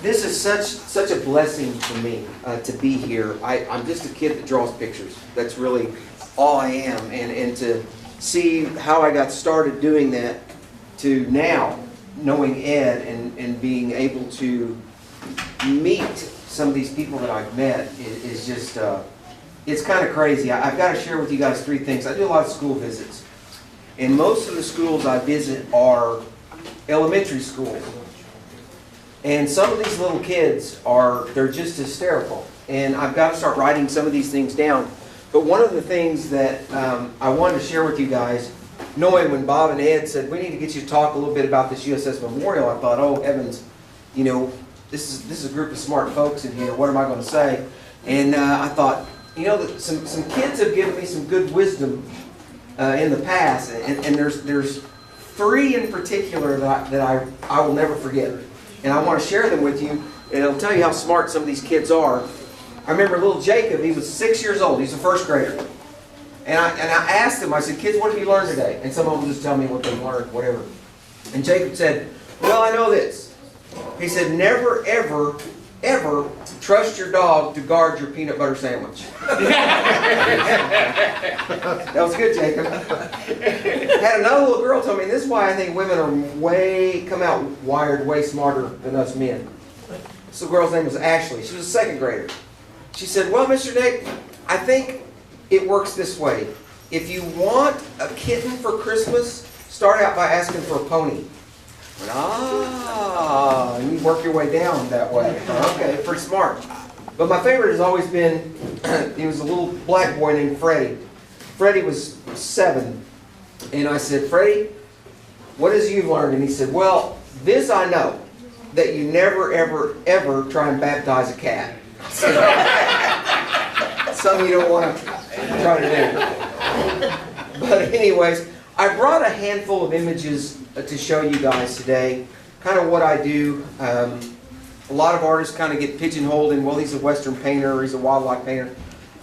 This is such a blessing for me to be here. I'm just a kid that draws pictures. That's really all I am. And to see how I got started doing that to now knowing Ed and being able to meet some of these people that I've met is just, it's kind of crazy. I've got to share with you guys 3 things. I do a lot of school visits. And most of the schools I visit are elementary schools. And some of these little kids they're just hysterical. And I've got to start writing some of these things down. But one of the things that I wanted to share with you guys, knowing when Bob and Ed said, we need to get you to talk a little bit about this USS Memorial, I thought, oh heavens, you know, this is a group of smart folks in here. What am I going to say? And I thought, you know, some kids have given me some good wisdom in the past. And there's 3 in particular that I will never forget. And I want to share them with you, and it'll tell you how smart some of these kids are. I remember little Jacob, he was 6 years old, he's a first grader. And I asked him, I said, kids, what have you learned today? And some of them just tell me what they learned, whatever. And Jacob said, well, I know this. He said, never, ever, ever trust your dog to guard your peanut butter sandwich. That was good, Jacob. Had another little girl tell me, and this is why I think women are come out wired way smarter than us men. This little girl's name was Ashley. She was a 2nd grader. She said, well, Mr. Nick, I think it works this way. If you want a kitten for Christmas, start out by asking for a pony. And you work your way down that way. Okay, pretty smart. But my favorite has always been, he was a little black boy named Freddie. Freddie was 7. And I said, Freddie, what has you learned? And he said, well, this I know, that you never, ever, ever try and baptize a cat. Something you don't want to try to do. But anyways, I brought a handful of images to show you guys today, kind of what I do. A lot of artists kind of get pigeonholed in, well, he's a Western painter, or he's a wildlife painter.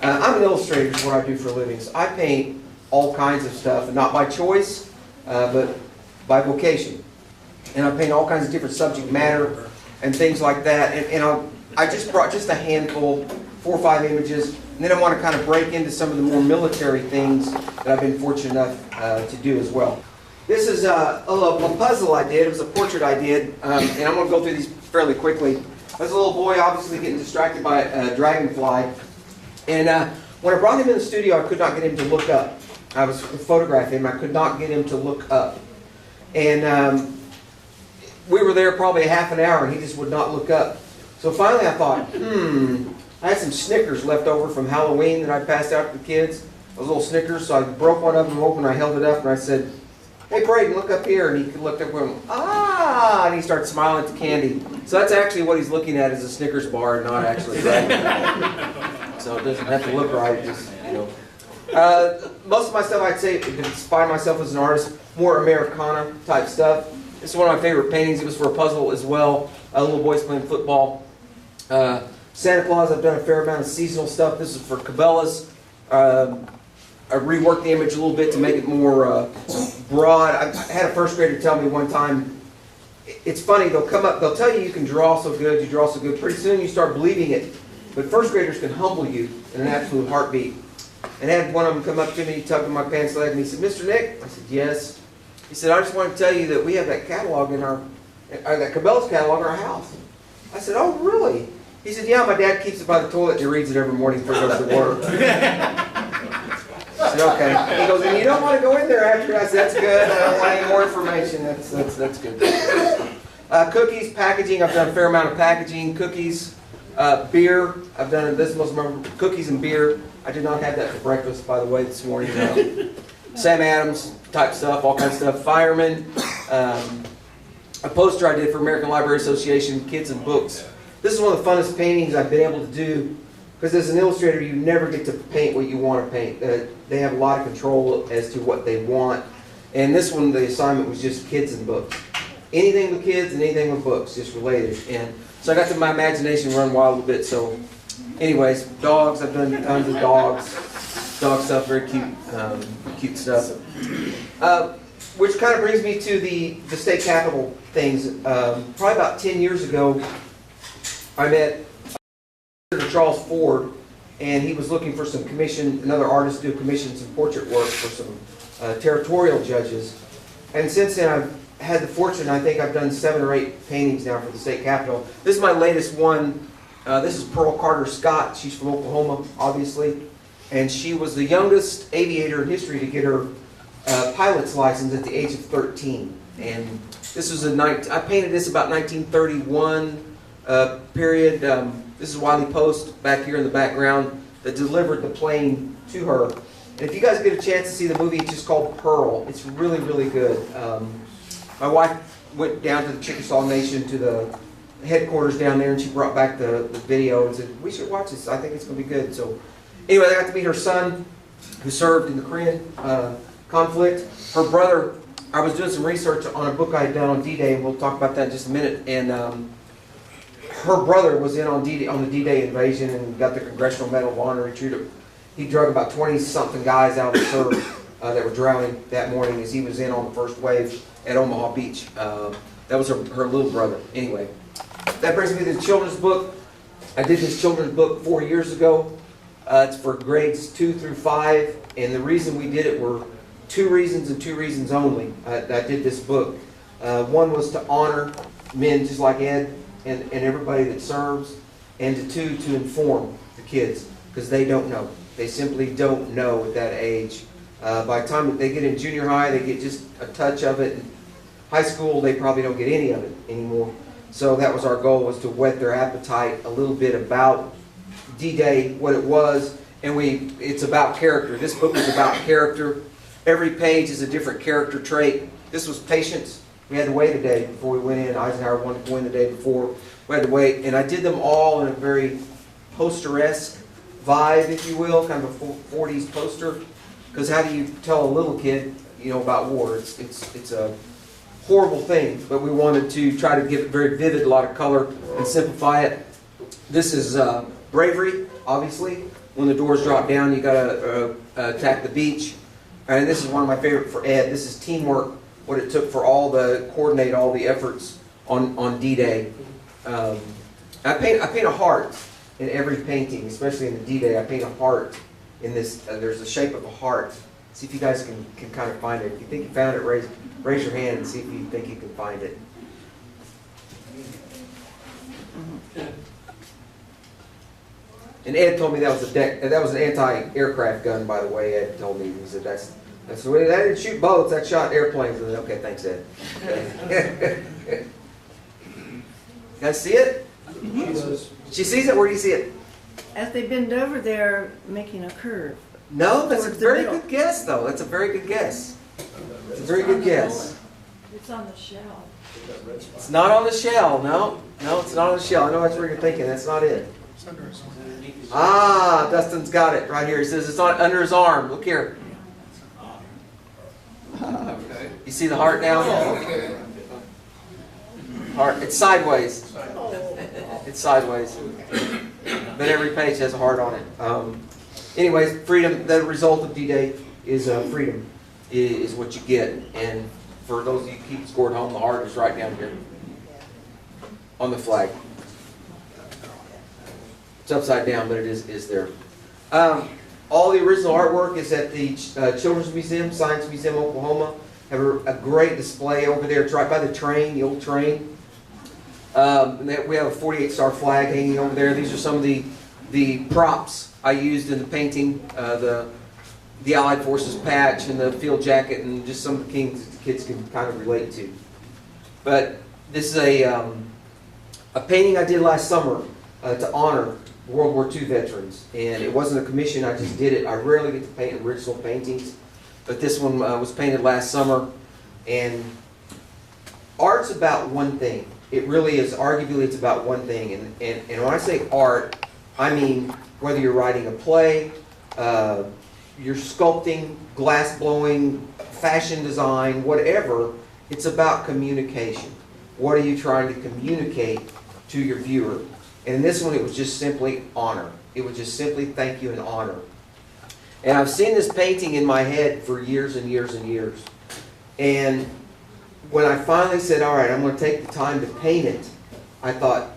I'm an illustrator is what I do for a living. So I paint all kinds of stuff, and not by choice, but by vocation. And I paint all kinds of different subject matter and things like that. And I just brought just a handful, 4 or 5 images, and then I want to kind of break into some of the more military things that I've been fortunate enough to do as well. This is a puzzle I did. It was a portrait I did, and I'm going to go through these fairly quickly. I was a little boy, obviously getting distracted by a dragonfly, and when I brought him in the studio, I could not get him to look up. I was photographing him. I could not get him to look up, and we were there probably a half an hour, and he just would not look up. So finally, I thought, I had some Snickers left over from Halloween that I passed out to the kids. Those little Snickers. So I broke one of them open. I held it up, and I said, hey, Braden, look up here. And he looked up and went, ah, and he started smiling at the candy. So that's actually what he's looking at is a Snickers bar and not actually right. So it doesn't have to look right. Just, you know. Most of my stuff, I'd say, define myself as an artist, more Americana type stuff. This is one of my favorite paintings. It was for a puzzle as well. Little boys playing football. Santa Claus, I've done a fair amount of seasonal stuff. This is for Cabela's. I reworked the image a little bit to make it more broad. I had a first grader tell me one time, it's funny, they'll come up, they'll tell you you can draw so good, you draw so good. Pretty soon you start believing it. But first graders can humble you in an absolute heartbeat. And I had one of them come up to me, he tugged in my pants leg, and he said, Mr. Nick? I said, yes. He said, I just want to tell you that we have that catalog in that Cabela's catalog in our house. I said, oh, really? He said, yeah, my dad keeps it by the toilet and he reads it every morning before he goes to work. I said, okay. He goes, and you don't want to go in there after. I said, that's good. I don't want any more information. That's good. Cookies, packaging. I've done a fair amount of packaging. Cookies, beer. I've done this most remember cookies and beer. I did not have that for breakfast, by the way, this morning. Sam Adams type stuff, all kinds of stuff. Firemen. A poster I did for American Library Association, Kids and Books. This is one of the funnest paintings I've been able to do because as an illustrator, you never get to paint what you want to paint. They have a lot of control as to what they want. And this one, the assignment was just kids and books. Anything with kids and anything with books, just related. And so I got to my imagination run wild a bit. So anyways, dogs, I've done tons of dogs. Dog stuff, very cute, cute stuff. Which kind of brings me to the state capitol things. Probably about 10 years ago, I met Charles Ford, and he was looking for some commission, another artist to commission some portrait work for some territorial judges. And since then, I've had the fortune, I think I've done 7 or 8 paintings now for the state capitol. This is my latest one. This is Pearl Carter Scott. She's from Oklahoma, obviously. And she was the youngest aviator in history to get her pilot's license at the age of 13. And this was I painted this about 1931 period. This is Wiley Post back here in the background that delivered the plane to her. And if you guys get a chance to see the movie, it's just called Pearl. It's really, really good. My wife went down to the Chickasaw Nation, to the headquarters down there, and she brought back the video and said, we should watch this. I think it's going to be good. So anyway, I got to meet her son, who served in the Korean conflict. Her brother, I was doing some research on a book I had done on D-Day, and we'll talk about that in just a minute. And her brother was in on the D-Day invasion and got the Congressional Medal of Honor. He drug about 20-something guys out of the surf that were drowning that morning as he was in on the first wave at Omaha Beach. That was her little brother. Anyway, that brings me to the children's book. I did this children's book 4 years ago. It's for grades 2 through 5, and the reason we did it were 2 reasons and 2 reasons only. I did this book. One was to honor men just like Ed and everybody that serves, and 2, to inform the kids, because they don't know. They simply don't know at that age. By the time they get in junior high, they get just a touch of it. In high school, they probably don't get any of it anymore. So that was our goal, was to whet their appetite a little bit about D-Day, what it was, and it's about character. This book is about character. Every page is a different character trait. This was patience. We had to wait a day before we went in. Eisenhower wanted to go in the day before. We had to wait, and I did them all in a very poster-esque vibe, if you will, kind of a 40s poster. Because how do you tell a little kid, about war? It's a horrible thing, but we wanted to try to give it very vivid, a lot of color, and simplify it. This is bravery, obviously. When the doors drop down, you got to attack the beach. And this is one of my favorite for Ed. This is teamwork, what it took for coordinate all the efforts on D-Day. I paint a heart in every painting, especially in the D-Day. I paint a heart in this. There's the shape of a heart. See if you guys can kind of find it. If you think you found it, raise your hand and see if you think you can find it. And Ed told me that was an anti-aircraft gun, by the way. Ed told me, he said that's the way. That didn't shoot boats, that shot airplanes. And okay, thanks, Ed. You guys see it? She sees it. Where do you see it? As they bend over, they're making a curve. No, that's a very good guess, though. That's a very good guess. It's a very good guess. It's on the shell. It's not on the shell. No, it's not on the shell. I know that's what you're thinking. That's not it. Ah, Dustin's got it right here. He says it's under his arm. Look here. You see the heart now? Heart. It's sideways. It's sideways. But every page has a heart on it. Anyways, freedom, the result of D-Day is freedom, is what you get. And for those of you who keep score at home, the heart is right down here on the flag. It's upside down, but it is there. All the original artwork is at the Children's Museum, Science Museum, Oklahoma. Have a great display over there. It's right by the train, the old train. We have a 48-star flag hanging over there. These are some of the props I used in the painting. The Allied Forces patch and the field jacket, and just some of the things the kids can kind of relate to. But this is a painting I did last summer to honor World War II veterans. And it wasn't a commission, I just did it. I rarely get to paint original paintings, but this one was painted last summer. And art's about one thing. It really is, arguably it's about one thing. And when I say art, I mean whether you're writing a play, you're sculpting, glass blowing, fashion design, whatever, it's about communication. What are you trying to communicate to your viewer? And in this one, it was just simply honor. It was just simply thank you and honor. And I've seen this painting in my head for years and years and years. And when I finally said, all right, I'm going to take the time to paint it, I thought,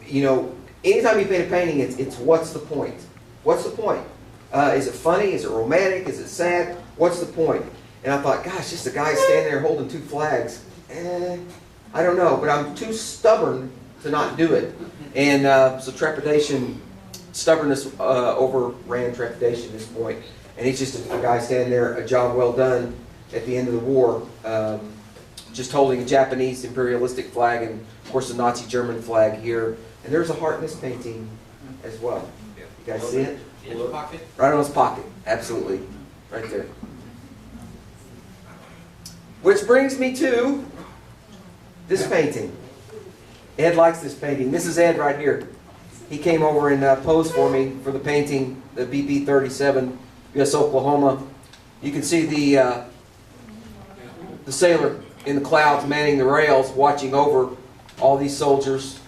anytime you paint a painting, it's what's the point? What's the point? Is it funny? Is it romantic? Is it sad? What's the point? And I thought, gosh, just a guy standing there holding two flags. I don't know, but I'm too stubborn to not do it. And so stubbornness overran trepidation at this point. And he's just a guy standing there, a job well done at the end of the war, just holding a Japanese imperialistic flag and, of course, the Nazi German flag here. And there's a heart in this painting as well. You guys see it? In the pocket? Right on his pocket. Absolutely. Right there. Which brings me to this painting. Ed likes this painting. This is Ed right here. He came over and posed for me for the painting, the BP-37, USS Oklahoma. You can see the sailor in the clouds manning the rails, watching over all these soldiers.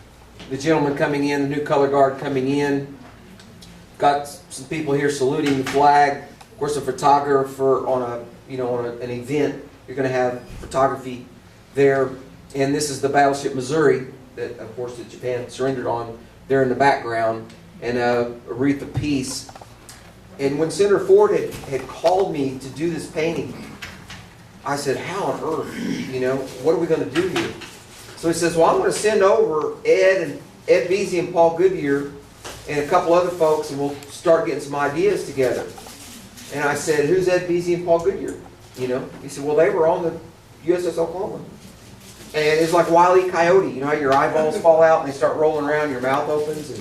The gentleman coming in, the new color guard coming in. Got some people here saluting the flag. Of course, a photographer on an event. You're going to have photography there. And this is the battleship Missouri that, of course, that Japan surrendered on there in the background. And a wreath of peace. And when Senator Ford had called me to do this painting, I said, how on earth? What are we going to do here? So he says, well, I'm going to send over Ed Vezey and Paul Goodyear and a couple other folks, and we'll start getting some ideas together. And I said, who's Ed Vezey and Paul Goodyear? He said, well, they were on the USS Oklahoma. And it's like Wile E. Coyote. You know how your eyeballs fall out and they start rolling around, your mouth opens? And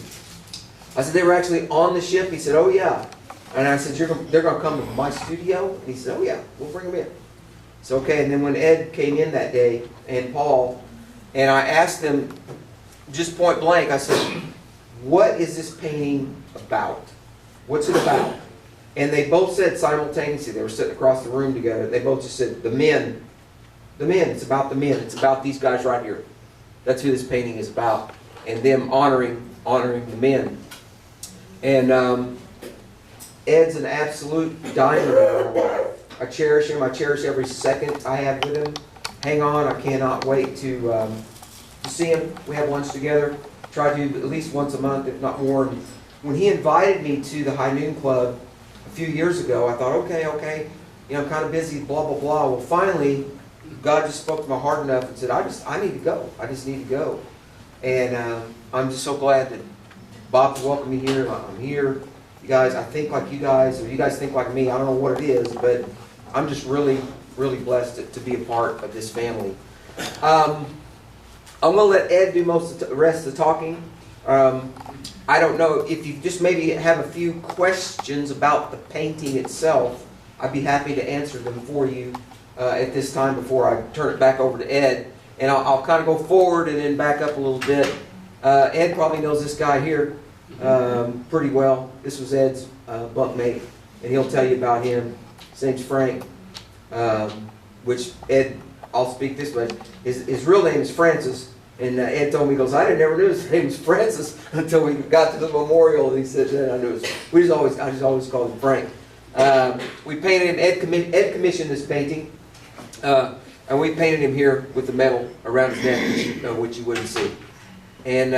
I said, they were actually on the ship. He said, oh, yeah. And I said, they're going to come to my studio? And he said, oh, yeah, we'll bring them in. So, okay, and then when Ed came in that day, and Paul, and I asked them, just point blank, I said, what is this painting about? What's it about? And they both said simultaneously, they were sitting across the room together, they both just said, the men, it's about the men, it's about these guys right here. That's who this painting is about, and them honoring the men. And Ed's an absolute diamond in my life. I cherish him. I cherish every second I have with him. Hang on, I cannot wait to see him. We have lunch together. Try to do at least once a month, if not more. And when he invited me to the High Noon Club a few years ago, I thought, okay, I'm kind of busy, blah, blah, blah. Well, finally, God just spoke to my heart enough and said, I need to go. I just need to go. And I'm just so glad that Bob welcomed me here. I'm here. You guys, I think like you guys, or you guys think like me. I don't know what it is, but I'm just really, really blessed to be a part of this family. I'm going to let Ed do most of the rest of the talking. I don't know if you just maybe have a few questions about the painting itself. I'd be happy to answer them for you at this time before I turn it back over to Ed. And I'll kind of go forward and then back up a little bit. Ed probably knows this guy here pretty well. This was Ed's bunkmate, and he'll tell you about him. His name's Frank, which Ed, I'll speak this way. His real name is Francis, and Ed told me, he goes, I never knew his name was Francis until we got to the memorial, and he said, then I knew it was, I just always called him Frank. We painted him, Ed commissioned this painting, and we painted him here with the medal around his neck, which you wouldn't see. And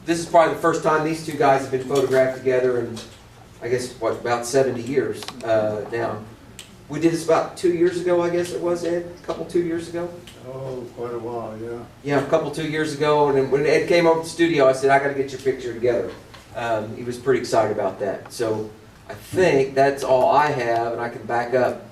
this is probably the first time these two guys have been photographed together in, I guess, about 70 years now. We did this about 2 years ago, I guess it was, Ed? A couple, 2 years ago? Oh, quite a while, yeah. Yeah, a couple, 2 years ago. And then when Ed came over to the studio, I said, I got to get your picture together. He was pretty excited about that. So I think that's all I have, and I can back up.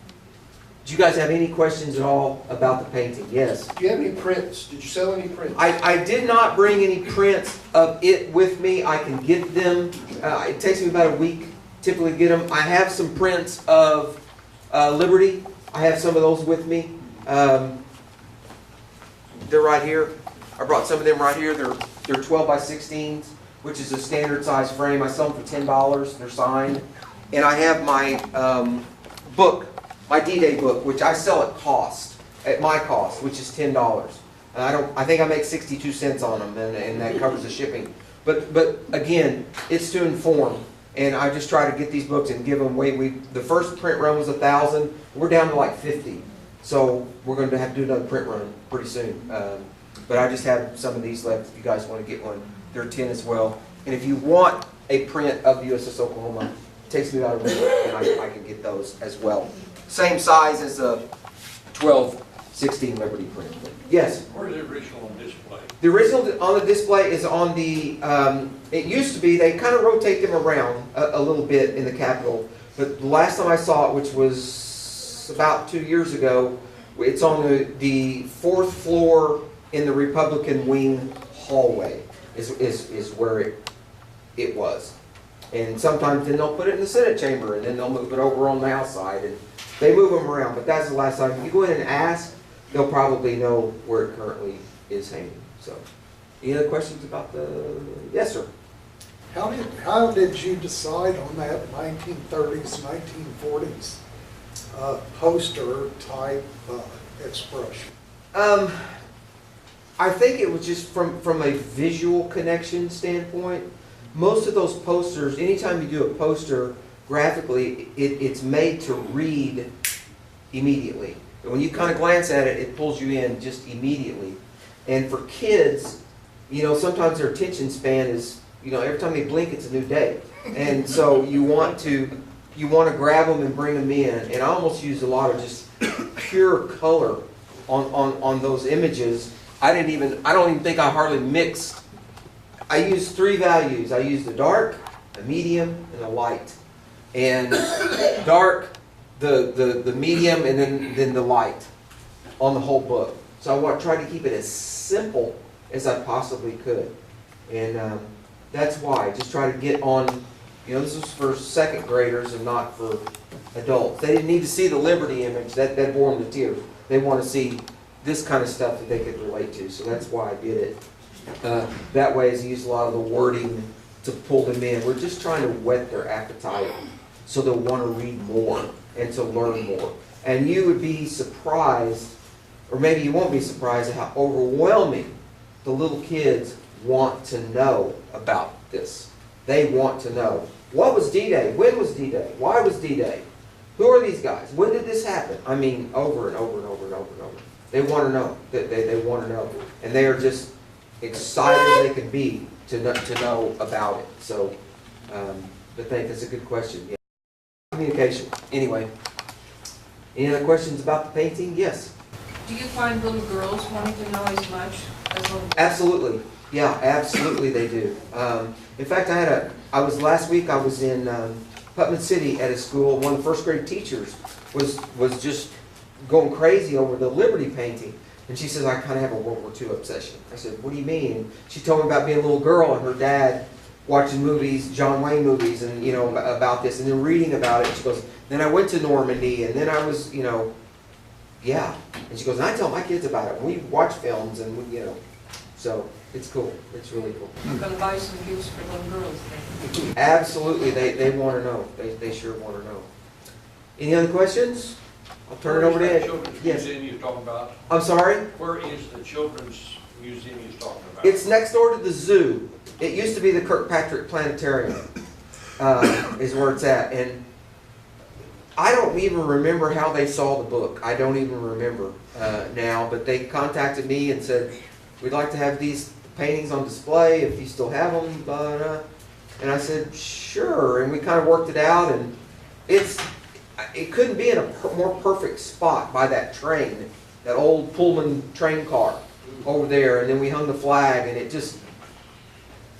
Do you guys have any questions at all about the painting? Yes? Do you have any prints? Did you sell any prints? I did not bring any prints of it with me. I can get them. It takes me about a week typically to get them. I have some prints of Liberty. I have some of those with me. They're right here. I brought some of them right here. They're 12 by 16s, which is a standard size frame. I sell them for $10. They're signed. And I have my book, my D-Day book, which I sell at my cost, which is $10. I think I make 62 cents on them, and that covers the shipping. But again, it's to inform. And I just try to get these books and give them away. The first print run was 1,000. We're down to like 50. So we're going to have to do another print run pretty soon. But I just have some of these left if you guys want to get one. They're 10 as well. And if you want a print of the USS Oklahoma, it takes me about a minute and I can get those as well. Same size as a 12/16 Liberty print. Yes? Where's the original on display? The original on the display is on the, it used to be, they kind of rotate them around a little bit in the Capitol. But the last time I saw it, which was about 2 years ago, it's on the 4th floor in the Republican wing hallway is where it was. And sometimes then they'll put it in the Senate chamber and then they'll move it over on the outside. And they move them around, but that's the last time. If you go in and ask, they'll probably know where it currently is hanging. So, any other questions about the, yes, sir? How did you decide on that 1930s, 1940s poster type expression? I think it was just from a visual connection standpoint. Most of those posters, anytime you do a poster graphically, it's made to read immediately. And when you kind of glance at it, it pulls you in just immediately. And for kids, you know, sometimes their attention span is, you know, every time they blink, it's a new day. And so you want to grab them and bring them in. And I almost used a lot of just pure color on those images. I don't even think I hardly mixed. I used 3 values. I used the dark, the medium, and the light. And dark, the medium, and then the light on the whole book. So I tried to keep it as simple as I possibly could. And that's why. Just try to get on, you know, this was for 2nd graders and not for adults. They didn't need to see the Liberty image. That bore them to tears. They want to see this kind of stuff that they could relate to. So that's why I did it. That way, is use a lot of the wording to pull them in. We're just trying to whet their appetite so they'll want to read more and to learn more. And you would be surprised, or maybe you won't be surprised at how overwhelming the little kids want to know about this. They want to know. What was D-Day? When was D-Day? Why was D-Day? Who are these guys? When did this happen? I mean, over and over and over and over and over. They want to know. They want to know. And they are just excited as they can be to know about it. So, but that's a good question. Yeah. Communication. Anyway, any other questions about the painting? Yes. Do you find little girls wanting to know as much as little boys? Absolutely. Yeah, absolutely they do. In fact, last week I was in Putnam City at a school. One of the 1st grade teachers was just going crazy over the Liberty painting. And she says, I kind of have a World War II obsession. I said, what do you mean? And she told me about being a little girl and her dad watching movies, John Wayne movies, and, you know, about this, and then reading about it. And she goes, then I went to Normandy, and then I was, you know, yeah. And she goes, and I tell my kids about it. We watch films, and, you know, so it's cool. It's really cool. I'm going to buy some gifts for little girls then. Absolutely. They want to know. They sure want to know. Any other questions? I'll turn it over to Ed. Children's Yes. Museum you're talking about? I'm sorry? Where is the Children's Museum you're talking about? It's next door to the zoo. It used to be the Kirkpatrick Planetarium, is where it's at. And I don't even remember how they saw the book. I don't even remember now. But they contacted me and said, we'd like to have these paintings on display if you still have them. And I said, sure. And we kind of worked it out. And it couldn't be in a more perfect spot by that train, that old Pullman train car over there. And then we hung the flag, and it's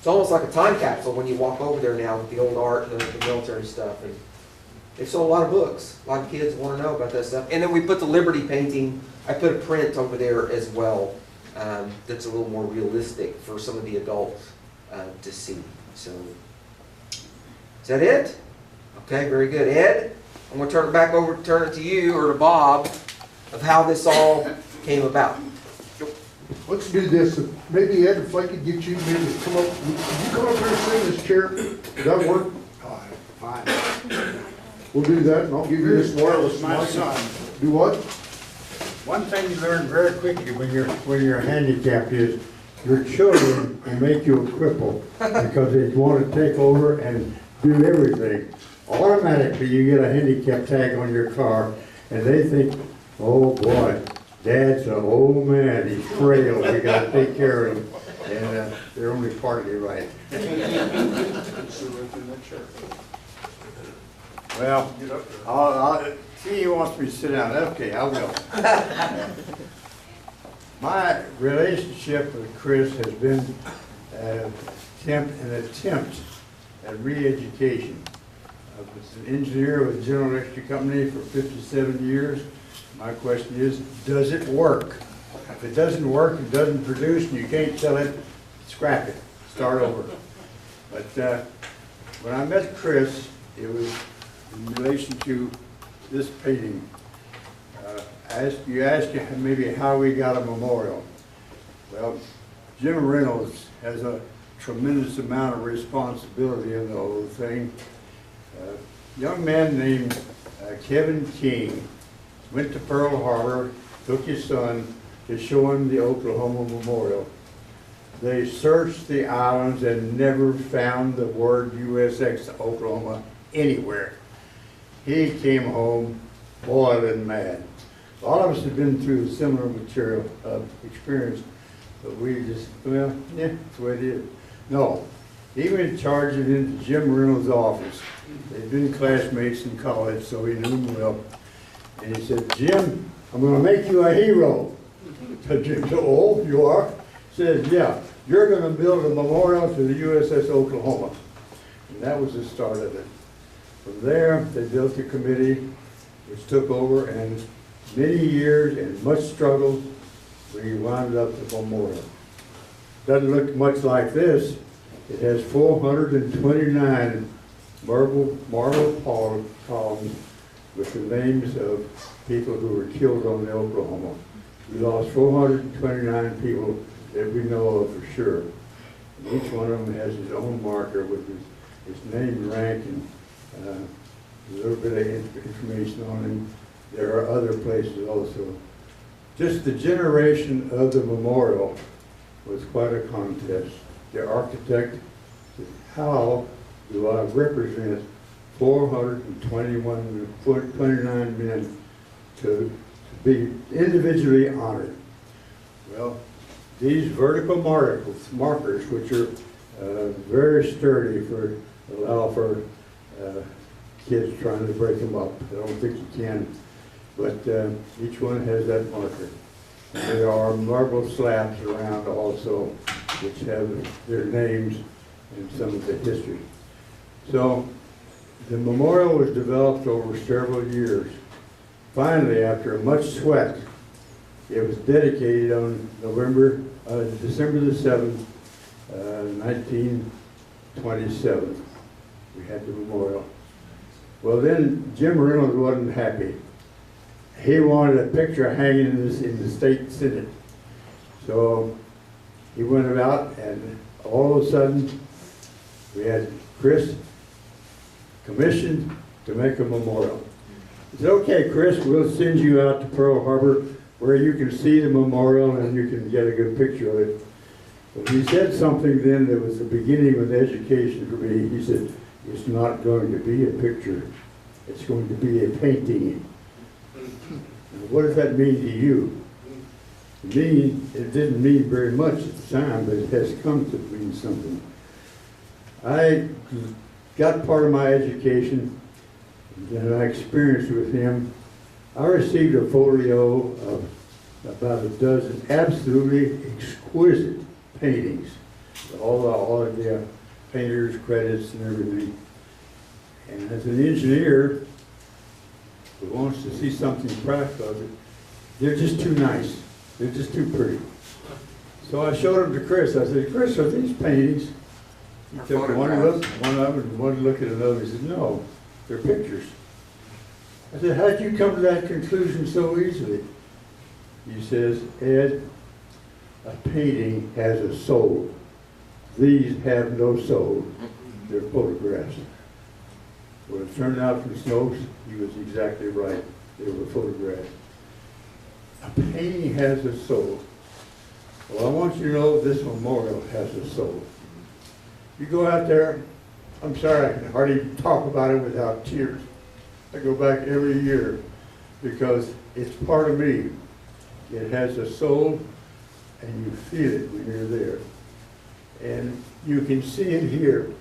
almost like a time capsule when you walk over there now with the old art and the military stuff. And they sold a lot of books. A lot of kids want to know about that stuff. And then we put the Liberty painting, I put a print over there as well that's a little more realistic for some of the adults to see. So, is that it? Okay, very good. Ed, I'm going to turn it to you or to Bob of how this all came about. Let's do this. Maybe Ed, if I could get you maybe to come up, would you come up here and sit in this chair? Does that work? Fine. We'll do that, and I'll give you this wireless My mic. son. Do what? One thing you learn very quickly when you're handicapped is your children will make you a cripple because they want to take over and do everything. Automatically, you get a handicap tag on your car, and they think, oh boy, Dad's an old man, he's frail, we gotta take care of him. And they're only partly right. Well, I'll, see, he wants me to sit down. Okay, I will. My relationship with Chris has been an attempt at re-education. I was an engineer with General Electric Company for 57 years. My question is, does it work? If it doesn't work, it doesn't produce, and you can't sell it, scrap it, start over. But when I met Chris, it was in relation to this painting. You asked maybe how we got a memorial. Well, Jim Reynolds has a tremendous amount of responsibility in the whole thing. A young man named Kevin King went to Pearl Harbor, took his son to show him the Oklahoma Memorial. They searched the islands and never found the word USS Oklahoma anywhere. He came home boiling mad. All of us have been through a similar material experience, but we just, well, yeah, that's the way it is. No, he went charging into Jim Reynolds' office. They'd been classmates in college, so he knew him well. And he said, Jim, I'm going to make you a hero. So Jim said, oh, you are? He said, yeah, you're going to build a memorial to the USS Oklahoma. And that was the start of it. From there, they built a committee which took over, and many years and much struggle, we wound up the memorial. Doesn't look much like this. It has 429 marble columns with the names of people who were killed on the Oklahoma. We lost 429 people that we know of for sure. And each one of them has his own marker with his name, rank, and a little bit of information on him. There are other places also. Just the generation of the memorial was quite a contest. The architect said, how do I represent 429 men to be individually honored? Well, these vertical markers, which are very sturdy allow for kids trying to break them up. I don't think you can, but each one has that marker. And there are marble slabs around also, which have their names and some of the history. So the memorial was developed over several years. Finally, after much sweat, it was dedicated on December the 7th, 1927. We had the memorial. Well, then Jim Reynolds wasn't happy. He wanted a picture hanging in the state senate. So he went about, and all of a sudden, we had Chris commissioned to make a memorial. He said, okay, Chris, we'll send you out to Pearl Harbor where you can see the memorial and you can get a good picture of it. But he said something then that was the beginning of education for me. He said, it's not going to be a picture, it's going to be a painting. And what does that mean to you? To me, it didn't mean very much at the time, but it has come to mean something. I got part of my education that I experienced with him. I received a folio of about a dozen absolutely exquisite paintings, all of the painters' credits and everything. And as an engineer who wants to see something practical of it, they're just too nice. They're just too pretty. So I showed them to Chris. I said, Chris, are these paintings? He took one look at another. He said, no, they're pictures. I said, how did you come to that conclusion so easily? He says, Ed, a painting has a soul. These have no soul. They're photographs. Well, it turned out from Snopes, he was exactly right. They were photographs. A painting has a soul. Well, I want you to know this memorial has a soul. You go out there, I'm sorry, I can hardly talk about it without tears. I go back every year because it's part of me. It has a soul, and you feel it when you're there. And you can see it here.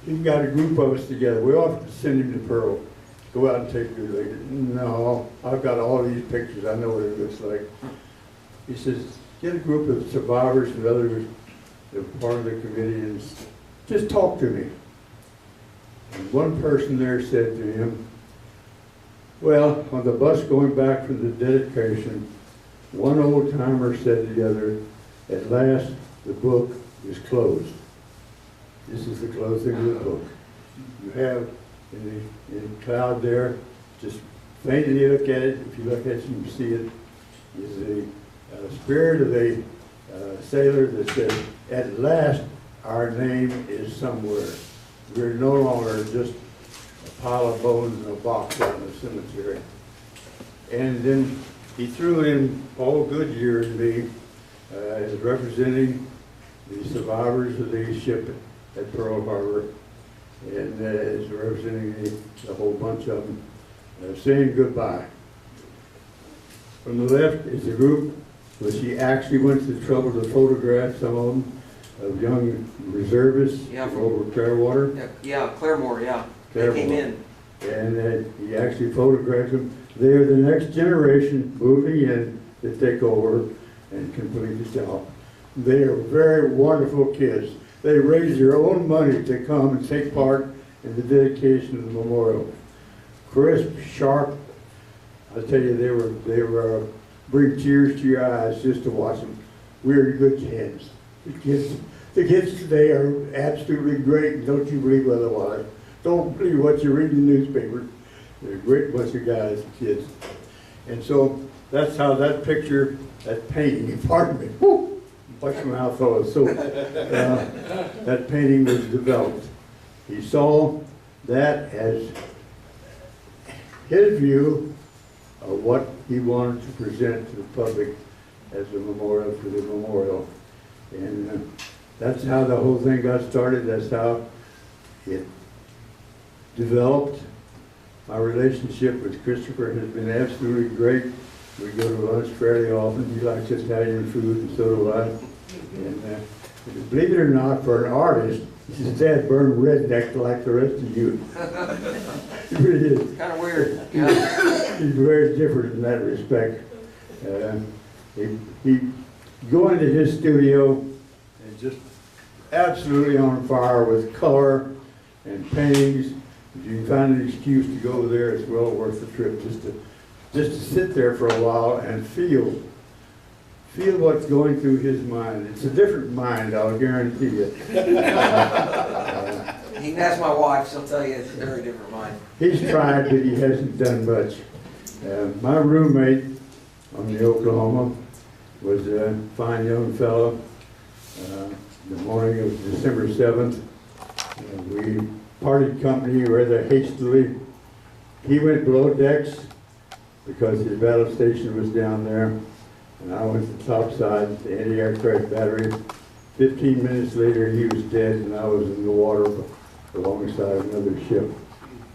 He's got a group of us together. We often send him to Pearl. Go out and take your later. No, I've got all these pictures. I know what it looks like. He says, get a group of survivors and others that are part of the committee and just talk to me. And one person there said to him, well, on the bus going back from the dedication, one old timer said to the other, at last the book is closed. This is the closing of the book. You have in the cloud there, just faintly look at it. If you look at it, you can see it. Is the spirit of a sailor that says, at last our name is somewhere. We're no longer just a pile of bones in a box out in the cemetery. And then he threw in Paul Goodyear and me as representing the survivors of the ship at Pearl Harbor, and as representing a whole bunch of them, saying goodbye. From the left is a group where she actually went to the trouble to photograph some of them, of young reservists from over Clearwater. Yeah, Claremore, yeah. Claremore. They came in. And he actually photographed them. They're the next generation moving in to take over and complete the job. They are very wonderful kids. They raise their own money to come and take part in the dedication of the memorial. Crisp, sharp. I tell you, they were bring tears to your eyes just to watch them. We're in good hands. The kids today are absolutely great. Don't you believe otherwise? Don't believe what you read in the newspaper. They're a great bunch of guys and kids. And so that's how that picture, that painting, pardon me, whoo, watch my mouth full of soap. That painting was developed. He saw that as his view of what he wanted to present to the public as a memorial for the memorial. And that's how the whole thing got started. That's how it developed. My relationship with Christopher has been absolutely great. We go to lunch fairly often. He likes Italian food, and so do I. And believe it or not, for an artist, his dad burned redneck like the rest of you. He really is. Kind of weird. Yeah. He's very different in that respect. He go into his studio and just absolutely on fire with color and paintings. If you can find an excuse to go there, it's well worth the trip just to sit there for a while and feel what's going through his mind. It's a different mind, I'll guarantee you. You can ask my wife, she'll tell you it's a very different mind. He's tried, but he hasn't done much. My roommate on the Oklahoma was a fine young fellow. The morning of December 7th, we parted company rather hastily. He went below decks because his battle station was down there, and I went to the top side, the anti-aircraft battery. 15 minutes later, he was dead, and I was in the water alongside another ship.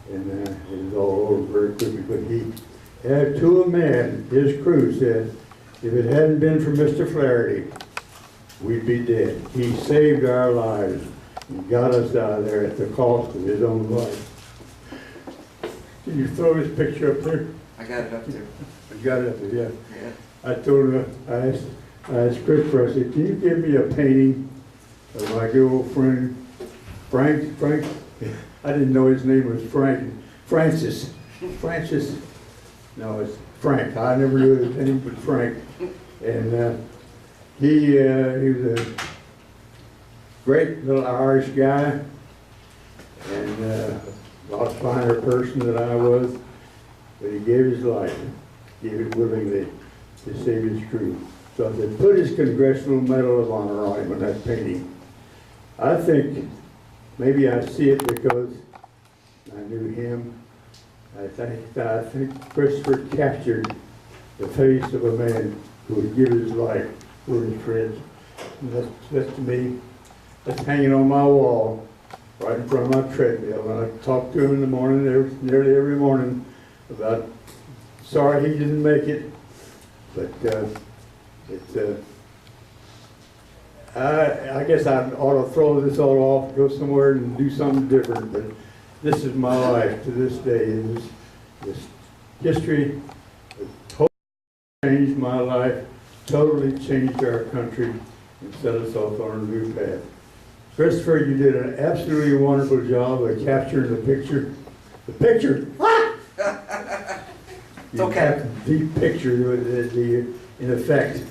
And it was all over very quickly. But he had to a man, his crew said, if it hadn't been for Mr. Flaherty, we'd be dead. He saved our lives and got us out of there at the cost of his own life. Can you throw his picture up there? I got it up there. You got it up there, yeah. Yeah. I told him, I asked Christopher, I said, can you give me a painting of my good old friend, Frank? I didn't know his name was Francis. No, it's Frank. I never knew his name but Frank. And he was a great little Irish guy, and a lot finer person than I was, but he gave his life, gave it willingly to save his crew. So I said, put his Congressional Medal of Honor on him in that painting. I think maybe I see it because I knew him. I think Christopher captured the face of a man who would give his life for his friends. And that's to me, that's hanging on my wall right in front of my treadmill. And I talk to him in the morning, nearly every morning, about sorry he didn't make it, But it's, I guess I ought to throw this all off, go somewhere and do something different, but this is my life to this day. This history has totally changed my life, totally changed our country, and set us off on a new path. Christopher, you did an absolutely wonderful job of capturing the picture. The picture! It's okay. The picture, in effect,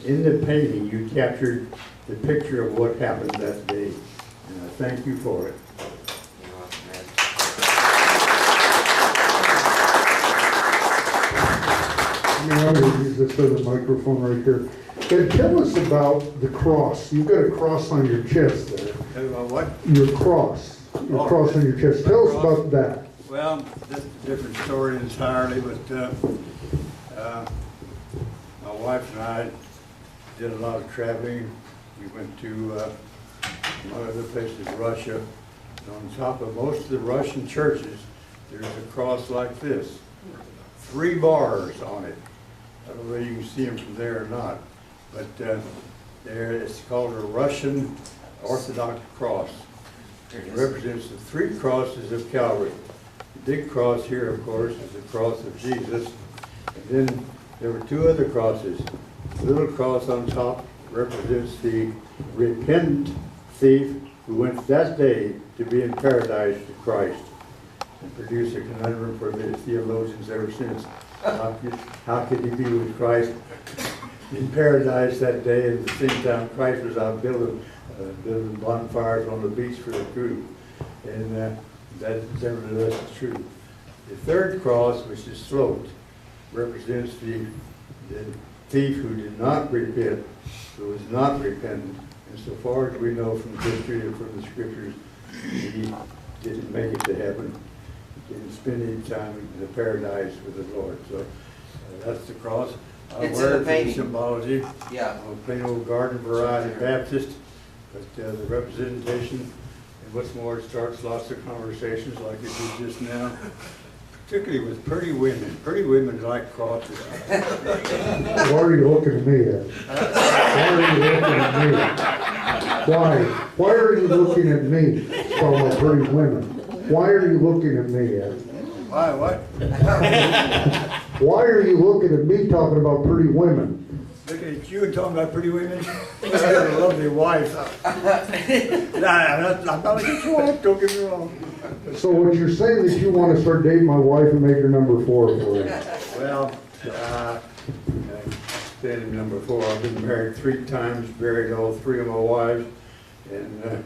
in the painting, you captured the picture of what happened that day. And I thank you for it. I'm going to use this other microphone right here. And tell us about the cross. You've got a cross on your chest there. What? Your cross. Your cross on your chest. Tell us about that. Well, that's a different story entirely, but my wife and I did a lot of traveling. We went to, among other places, Russia. And on top of most of the Russian churches, there's a cross like this. 3 bars on it. I don't know whether you can see them from there or not, but there it's called a Russian Orthodox cross. It represents the 3 crosses of Calvary. The big cross here, of course, is the cross of Jesus. And then there were 2 other crosses. The little cross on top represents the repentant thief who went that day to be in paradise to Christ, and produced a conundrum for the theologians ever since. How could he be with Christ in paradise that day, and at the same time Christ was out building bonfires on the beach for the crew? And that nevertheless is true. The 3rd cross, which is sloped, represents the thief who did not repent, who was not repentant. And so far as we know from history and from the scriptures, he didn't make it to heaven. He didn't spend any time in the paradise with the Lord. So that's the cross. It's in the painting. Symbology. Yeah. I'm a plain old garden variety Baptist, but the representation, and what's more, it starts lots of conversations like it did just now, particularly with pretty women. Pretty women like crosses. Why are you looking at me, Ed? Why are you looking at me? Why? Why are you looking at me talking about pretty women? Why are you looking at me, Ed? Why, what? Why are you looking at me talking about pretty women? Looking at you and talking about pretty women? You have a lovely wife. I'm not against your wife, don't get me wrong. So what you're saying is you want to start dating my wife and make her number 4 for you? Well, standing number 4, I've been married 3 times, buried all 3 of my wives, and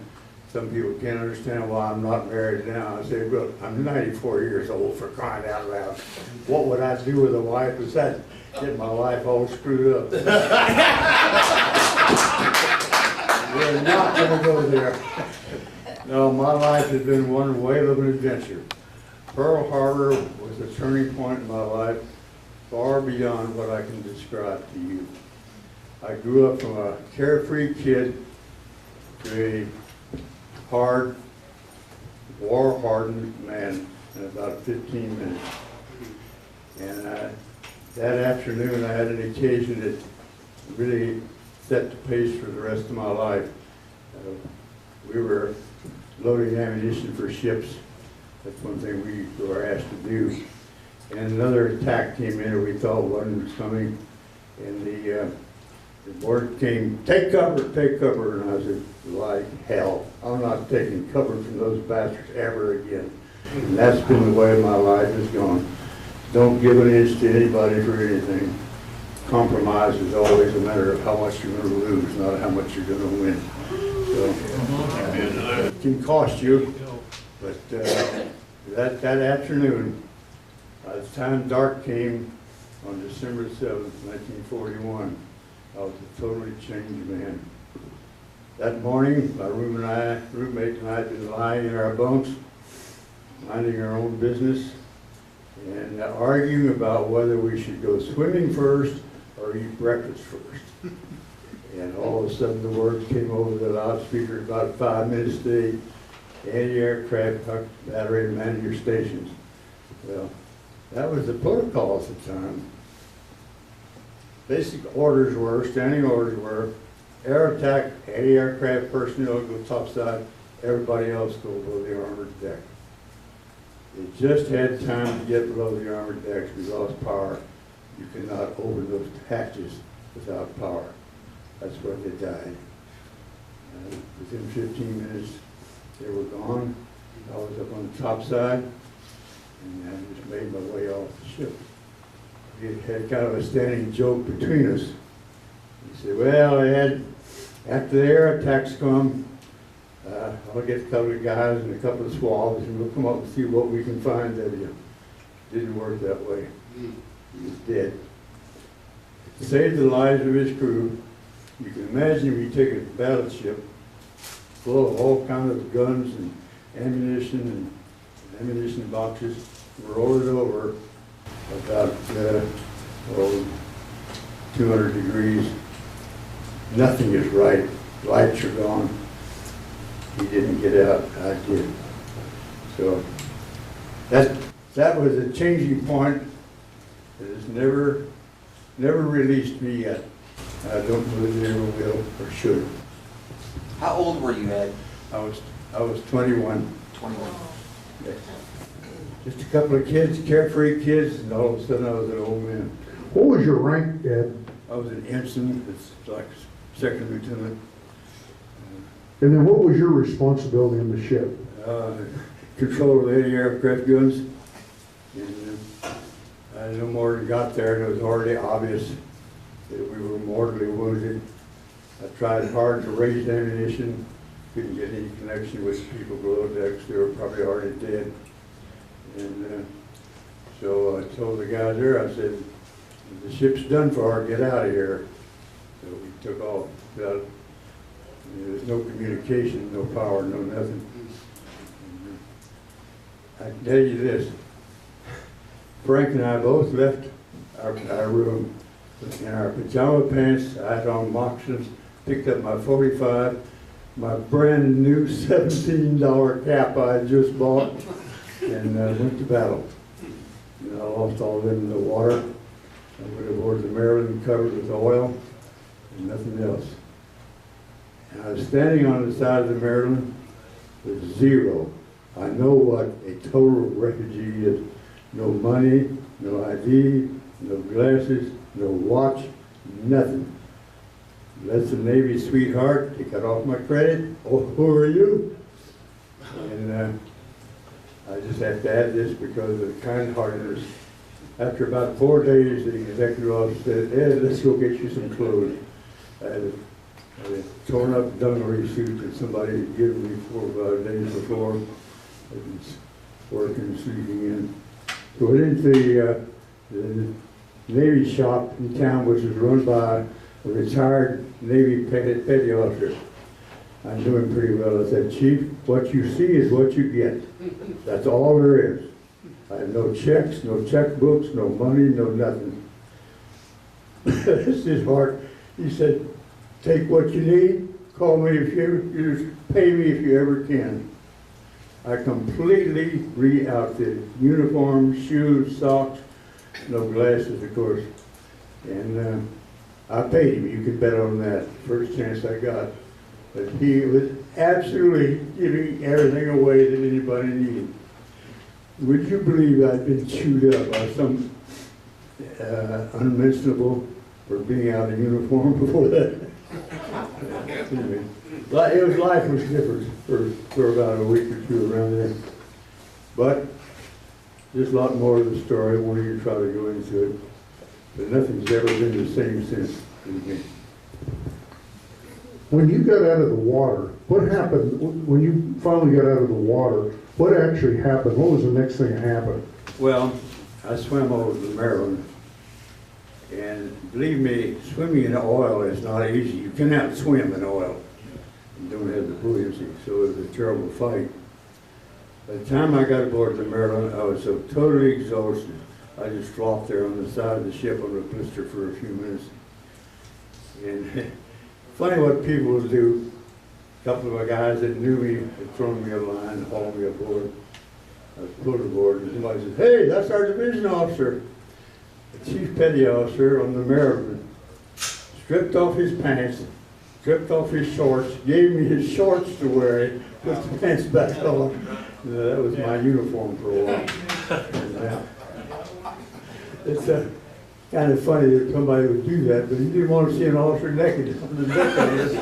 some people can't understand why I'm not married now. I say, look, I'm 94 years old, for crying out loud. What would I do with a wife besides get my life all screwed up? We're not going to go there. No, my life has been one whale of an adventure. Pearl Harbor was a turning point in my life, far beyond what I can describe to you. I grew up from a carefree kid to a hard, war-hardened man in about 15 minutes. And that afternoon I had an occasion that really set the pace for the rest of my life. We were loading ammunition for ships. That's one thing we were asked to do. And another attack came in that we thought one was coming. And the word came, take cover, take cover. And I said, like hell, I'm not taking cover from those bastards ever again. And that's been the way my life has gone. Don't give an inch to anybody for anything. Compromise is always a matter of how much you're going to lose, not how much you're going to win. So, it can cost you, but that afternoon, by the time dark came on December 7th, 1941, I was a totally changed man. That morning, my roommate and I had been lying in our bunks, minding our own business, and arguing about whether we should go swimming first or eat breakfast first. And all of a sudden the words came over the loudspeaker about 5 minutes to 8, anti-aircraft battery man your stations. Well, that was the protocol at the time. basic orders were, standing orders were, air attack, anti-aircraft personnel go topside, everybody else go below the armored deck. It just had time to get below the armored decks. We lost power. You cannot open those hatches without power. That's where they died. Within 15 minutes, they were gone. I was up on the top side, and I just made my way off the ship. We had kind of a standing joke between us. He said, well, after the air attacks come, I'll get a couple of guys and a couple of swabs, and we'll come up and see what we can find of you. Didn't work that way. He was dead. To save the lives of his crew, you can imagine we take a battleship full of all kinds of guns and ammunition boxes, roll it over about 200 degrees. Nothing is right. Lights are gone. He didn't get out. I did. So that was a changing point that has never released me yet. I don't believe it ever will or should. How old were you, Ed? I was 21. 21. Yes. Just a couple of kids, carefree kids, and all of a sudden I was an old man. What was your rank, Ed? I was an ensign, it's like second lieutenant. And then what was your responsibility on the ship? Control of the anti-aircraft guns. And I no more than got there, and it was already obvious that we were mortally wounded. I tried hard to raise ammunition, couldn't get any connection with people below decks. They were probably already dead. And so I told the guys there, I said, the ship's done for, get out of here. So we took off. There was no communication, no power, no nothing. I can tell you this, Frank and I both left our room in our pajama pants. I had on moccasins, picked up my .45, my brand new $17 cap I had just bought, and went to battle. And I lost all of them in the water. I went aboard the Maryland covered with oil and nothing else. And I was standing on the side of the Maryland with zero. I know what a total refugee is. No money, no ID, no glasses, no watch, nothing. That's the Navy sweetheart. They cut off my credit. Oh, who are you? And I just have to add this because of the kind-heartedness. After about 4 days, the executive officer said, Ed, let's go get you some clothes. I had a torn up dungaree suit that somebody had given me 4 or 5 days before. I was working, sleeping in. So went into the Navy shop in town, which was run by a retired Navy petty officer. I knew him pretty well. I said, Chief, what you see is what you get. That's all there is. I have no checks, no checkbooks, no money, no nothing. This is hard. He said, take what you need, call me if you just pay me if you ever can. I completely re-outfitted. Uniform, shoes, socks, no glasses, of course. And I paid him, you can bet on that, first chance I got. But he was absolutely giving everything away that anybody needed. Would you believe I'd been chewed up by some unmentionable for being out of uniform before that? Anyway, life was different for about a week or 2 around there. But there's a lot more of the story. I won't even try to go into it. But nothing's ever been the same since. When you got out of the water, what happened? When you finally got out of the water, what actually happened? What was the next thing that happened? Well, I swam over to Maryland. And believe me, swimming in oil is not easy. You cannot swim in oil. You don't have the buoyancy, so it was a terrible fight. By the time I got aboard the Maryland, I was so totally exhausted. I just flopped there on the side of the ship on a blister for a few minutes. And funny what people will do. A couple of my guys that knew me had thrown me a line and hauled me aboard. I was pulled aboard, and somebody said, hey, that's our division officer. The chief petty officer on the Maryland. stripped off his pants, stripped off his shorts, gave me his shorts to wear, put the pants back on. That was my uniform for a while. And, it's kind of funny that somebody would do that, but you didn't want to see an officer naked on the deck of this.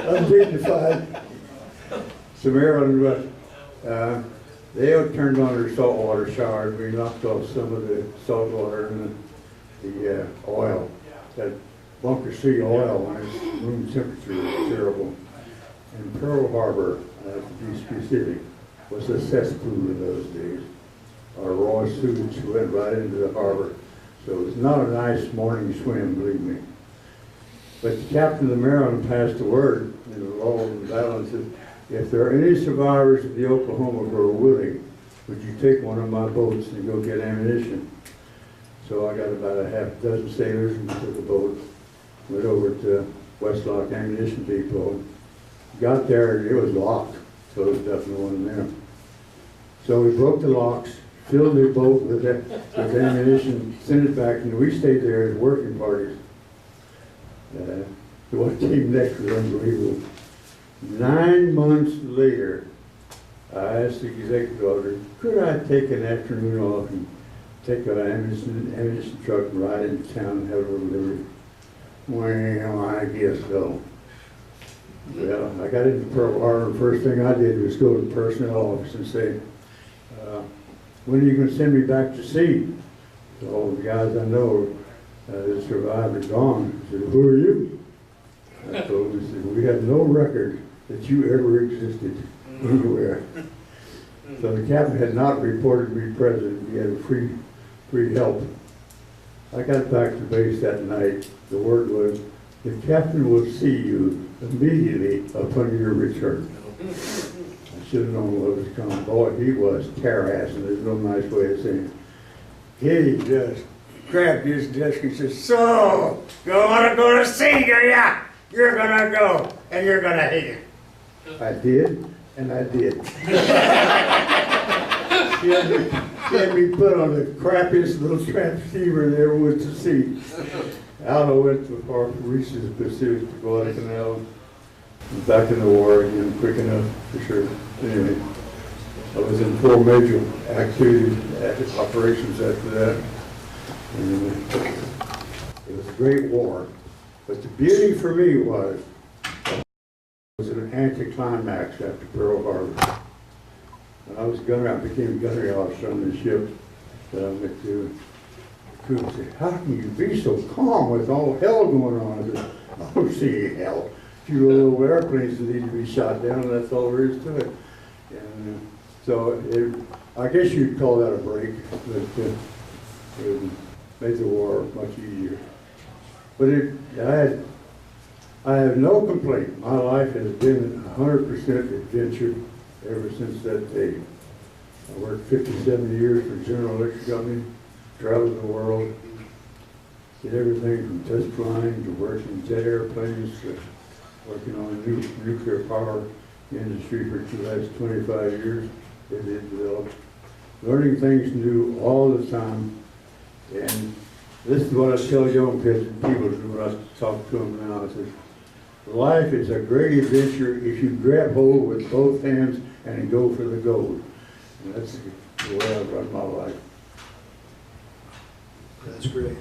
Undignified. So Maryland, they had turned on their saltwater showers. We knocked off some of the salt water and the oil. That bunker C oil when its room temperature was terrible. And Pearl Harbor, to be specific, was a cesspool in those days. Our raw sewage went right into the harbor. So it was not a nice morning swim, believe me. But the captain of the Maryland passed a word in the law and battle and said, if there are any survivors of the Oklahoma who are willing, would you take one of my boats and go get ammunition? So I got about a half dozen sailors and took a boat, went over to Westlock Ammunition Depot. Got there and it was locked, so there was definitely one there. So we broke the locks, filled the boat with ammunition, sent it back, and we stayed there as working parties. The one came next was unbelievable. 9 months later, I asked the executive auditor, could I take an afternoon off and take an ammunition truck and ride into town and have a little delivery? Well, I guess so. Well, I got into Pearl Harbor, the first thing I did was go to the personnel office and say, when are you going to send me back to sea? So all the guys I know that survived are gone. I said, who are you? I told him, I said, we have no record that you ever existed anywhere. So the captain had not reported me present. He had free help. I got back to base that night. The word was, the captain will see you immediately upon your return. I should have known what was coming. Boy, he was tear-assing. There's no nice way of saying it. He just grabbed his desk and said, so, you want to go to sea, do ya? You're going to go, and you're going to hate it. I did, and I did. She had me put on the crappiest little transceiver there was to see. Out I went to far reaches of the Pacific to Guadalcanal. Back in the war again, quick enough for sure. Anyway, I was in 4 major activities, operations after that. And it was a great war. But the beauty for me was an anticlimax after Pearl Harbor. When I was gunner, I became a gunnery officer on the ship that I went to. The crew said, how can you be so calm with all hell going on? I said, I don't see hell. A few little airplanes that need to be shot down, and that's all there is to it. And so I guess you'd call that a break, but it made the war much easier. But I have no complaint. My life has been 100% adventure ever since that day. I worked 57 years for General Electric Company, traveled the world, did everything from test flying to working jet airplanes to working on the nuclear power industry for the last 25 years. It developed, learning things new all the time. And this is what I tell young people when I talk to them now. I say, life is a great adventure if you grab hold with both hands and go for the gold. And that's the way I run my life. That's great.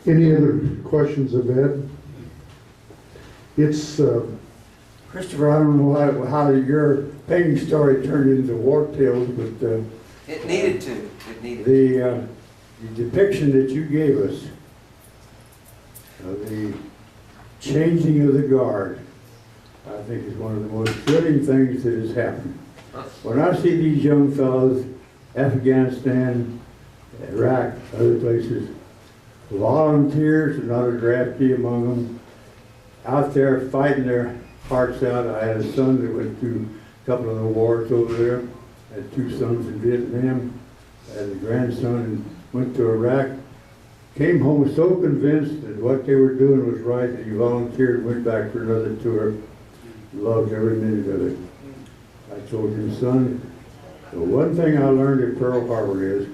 Any other questions of Ed? It's, Christopher, I don't know how your painting story turned into war tales, but It needed to. It needed to. the depiction that you gave us of the changing of the guard, I think is one of the most thrilling things that has happened. When I see these young fellows, Afghanistan, Iraq, other places, volunteers, not a draftee among them, out there fighting their hearts out. I had a son that went through a couple of the wars over there. I had 2 sons in Vietnam. I had a grandson and went to Iraq. Came home so convinced that what they were doing was right that he volunteered and went back for another tour. Loved every minute of it. I told him, son, the one thing I learned at Pearl Harbor is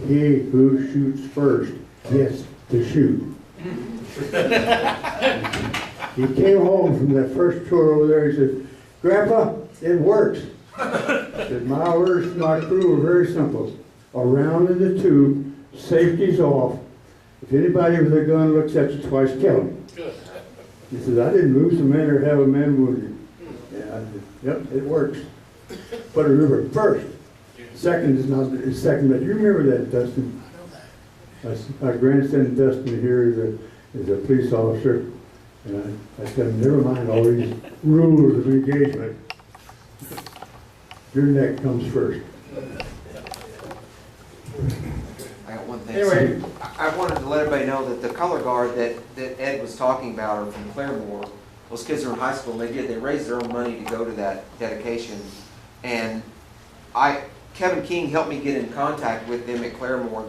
he who shoots first gets to shoot. He came home from that first tour over there, he said, "Grandpa, it works." I said, "My orders to my crew are very simple. Around in the tube, safety's off. If anybody with a gun looks at you twice, kill him." He says, "I didn't lose a man or have a man wounded." Yeah, I said, "Yep, it works." But remember, first, second is not, is second, but you remember that, Dustin? My grandson Dustin here is a police officer, and I said, "Never mind all these rules of engagement. Your neck comes first." I got one thing. Anyway. I wanted to let everybody know that the color guard that Ed was talking about are from Claremore. Those kids are in high school, and they raised their own money to go to that dedication. And Kevin King helped me get in contact with them at Claremore.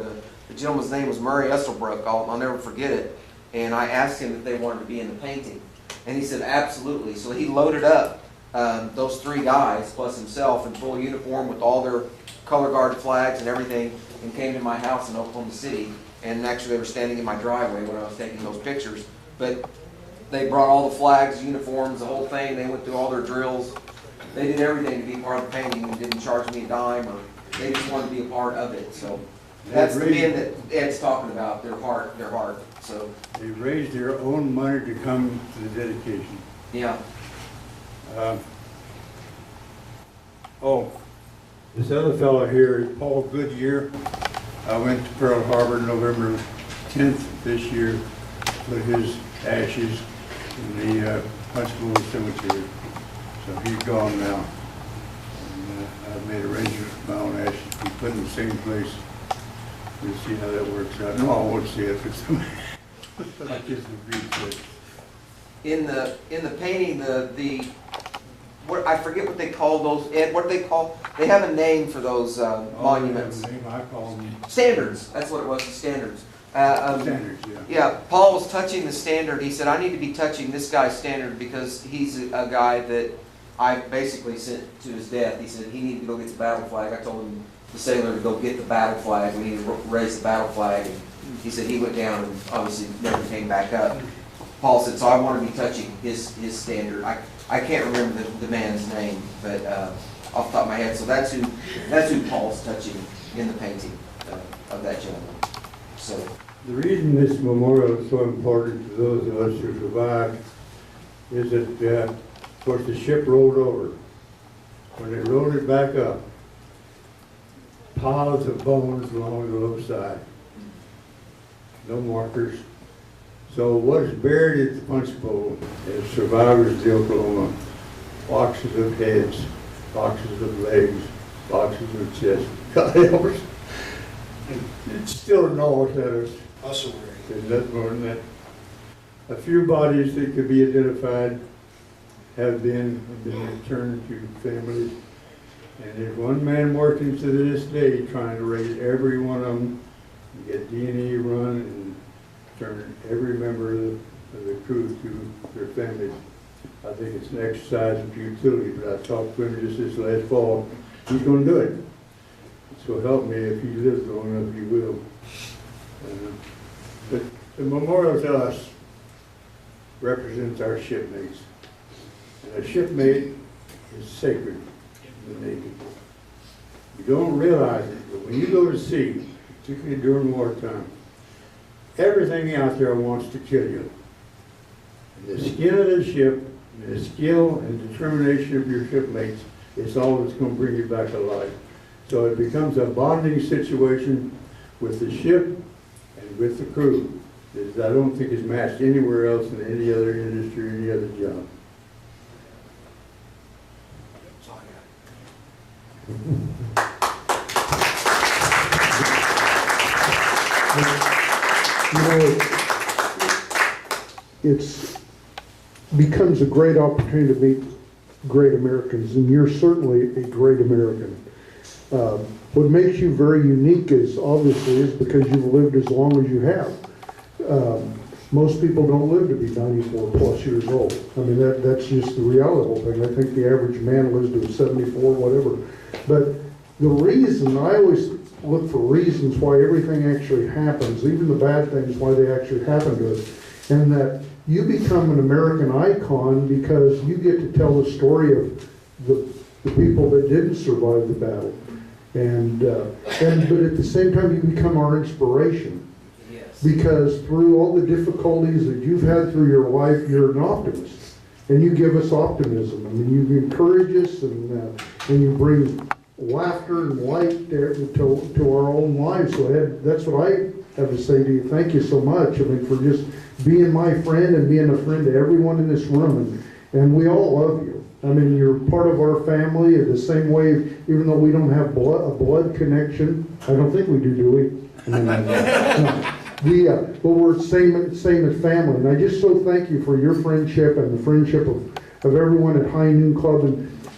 The gentleman's name was Murray Esselbrook. I'll never forget it. And I asked him if they wanted to be in the painting. And he said, absolutely. So he loaded up those 3 guys, plus himself, in full uniform with all their color guard flags and everything, and came to my house in Oklahoma City. And actually, they were standing in my driveway when I was taking those pictures. But they brought all the flags, uniforms, the whole thing. They went through all their drills. They did everything to be part of the painting and didn't charge me a dime, or they just wanted to be a part of it. So that's the men that Ed's talking about, their heart. So They raised their own money to come to the dedication. yeah. This other fellow here is Paul Goodyear. I went to Pearl Harbor November 10th this year, put his ashes in the Punchbowl Cemetery. So he's gone now. And I've made arrangements with my own ashes to be put in the same place. We'll see how that works out. No, I won't see it, but somebody, I just agreed to it. In the painting, what, I forget what they call those, Ed, what do they call? They have a name for those monuments. Name I call them Standards, that's what it was, the standards. standards, yeah. Yeah, Paul was touching the standard. He said, I need to be touching this guy's standard because he's a guy that I basically sent to his death. He said he needed to go get the battle flag. I told him, the sailor, to go get the battle flag. We need to raise the battle flag. And he said he went down and obviously never came back up. Paul said, so I want to be touching his standard. I can't remember the man's name, but off the top of my head. So that's who Paul's touching in the painting of that gentleman. So The reason this memorial is so important to those of us who survived is that, of course, the ship rolled over. When they rolled it back up, piles of bones along the low side. No markers. So what is buried at the punch bowl is survivors of the Oklahoma. Boxes of heads, boxes of legs, boxes of chests. God help us. It's still an all that us. There's nothing more than that. A few bodies that could be identified have been returned to families. And there's one man working to this day trying to raise every one of them, and get DNA run, and turn every member of the crew to their families. I think it's an exercise of futility, but I talked to him just this last fall. He's going to do it. So help me, if he lives long enough, he will. But the memorial to us represents our shipmates. And a shipmate is sacred in the Navy. You don't realize it, but when you go to sea, particularly during wartime, everything out there wants to kill you. And the skin of the ship, and the skill and determination of your shipmates is all that's going to bring you back alive. So it becomes a bonding situation with the ship and with the crew that I don't think is matched anywhere else in any other industry, any other job. You know, it's becomes a great opportunity to meet great Americans, and you're certainly a great American. What makes you very unique is because you've lived as long as you have. Most people don't live to be 94 plus years old. I mean, that's just the reality of the whole thing. I think the average man lives to 74, whatever. But the reason, I always look for reasons why everything actually happens, even the bad things, why they actually happen to us. and that you become an American icon because you get to tell the story of the people that didn't survive the battle. But at the same time, you become our inspiration. Yes. Because through all the difficulties that you've had through your life, you're an optimist. And you give us optimism. I mean, you encourage us and you bring laughter and light there to our own lives. So Ed, that's what I have to say to you. Thank you so much. I mean, for just being my friend and being a friend to everyone in this room. And we all love you. I mean, you're part of our family in the same way, even though we don't have a blood connection. I don't think we do we? I mean, but we're same as family. And I just so thank you for your friendship and the friendship of everyone at High Noon Club.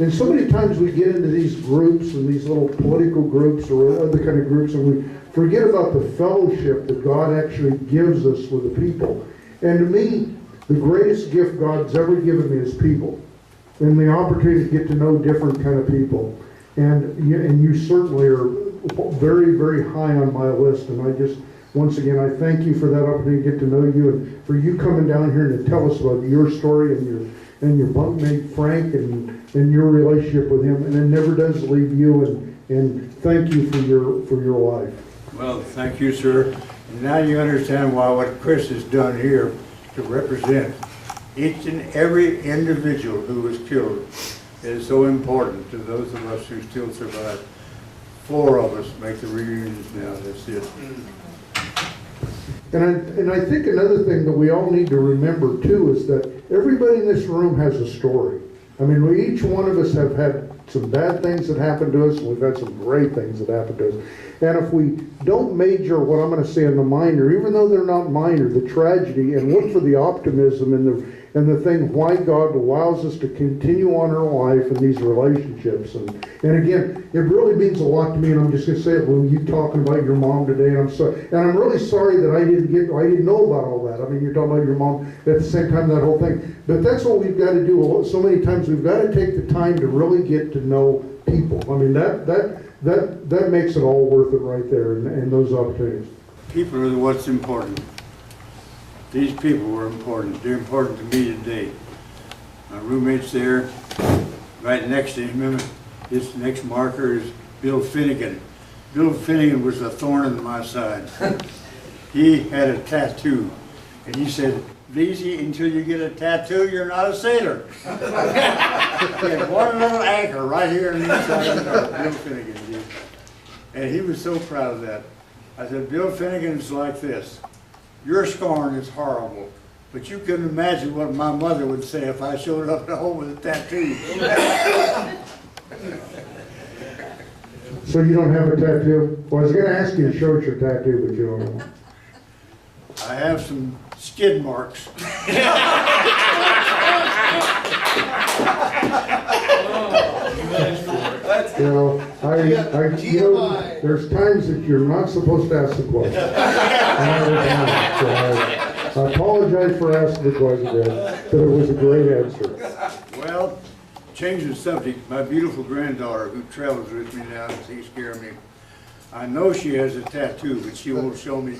And so many times we get into these groups and these little political groups or other kind of groups, and we forget about the fellowship that God actually gives us with the people. And to me, the greatest gift God's ever given me is people. And the opportunity to get to know different kind of people. And you certainly are very, very high on my list. And I just, once again, I thank you for that opportunity to get to know you and for you coming down here and to tell us about your story and your bunkmate Frank and your relationship with him. And it never does leave you. And thank you for your life. Well, thank you, sir. And now you understand why what Chris has done here to represent each and every individual who was killed is so important to those of us who still survive. 4 of us make the reunions now, that's it. And I think another thing that we all need to remember too is that everybody in this room has a story. I mean, each one of us have had some bad things that happened to us, and we've had some great things that happened to us. And if we don't major what I'm going to say in the minor, even though they're not minor, the tragedy, and look for the optimism and the thing why God allows us to continue on our life in these relationships. And again, it really means a lot to me, and I'm just going to say it when you talking about your mom today, and I'm sorry, and I'm really sorry that I didn't know about all that. I mean, you're talking about your mom at the same time, that whole thing. But that's what we've got to do. So many times we've got to take the time to really get to know people. I mean, that makes it all worth it right there, and those opportunities. People are what's important. These people were important. They're important to me today. My roommate's there, right next to him. Remember, this next marker is Bill Finnegan. Bill Finnegan was a thorn in my side. He had a tattoo, and he said, "Vezey, until you get a tattoo, you're not a sailor." He had one little anchor right here on the inside of the door, Bill Finnegan did. And he was so proud of that. I said, "Bill Finnegan's like this. Your scorn is horrible, but you can imagine what my mother would say if I showed up at home with a tattoo." So you don't have a tattoo? Well, I was going to ask you to show us your tattoo, but you don't know. I have some skid marks. You know, there's times that you're not supposed to ask the question. So I apologize for asking the question, but it was a great answer. Well, change the subject. My beautiful granddaughter, who travels with me now and takes care of me, I know she has a tattoo, but she won't show me.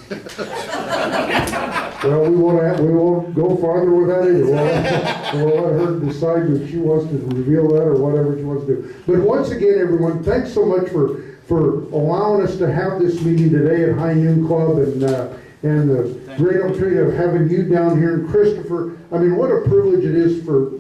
Well, we won't go farther with that either. We'll let her decide if she wants to reveal that or whatever she wants to do. But once again, everyone, thanks so much for allowing us to have this meeting today at High Noon Club and the great opportunity of having you down here. And Christopher, I mean, what a privilege it is for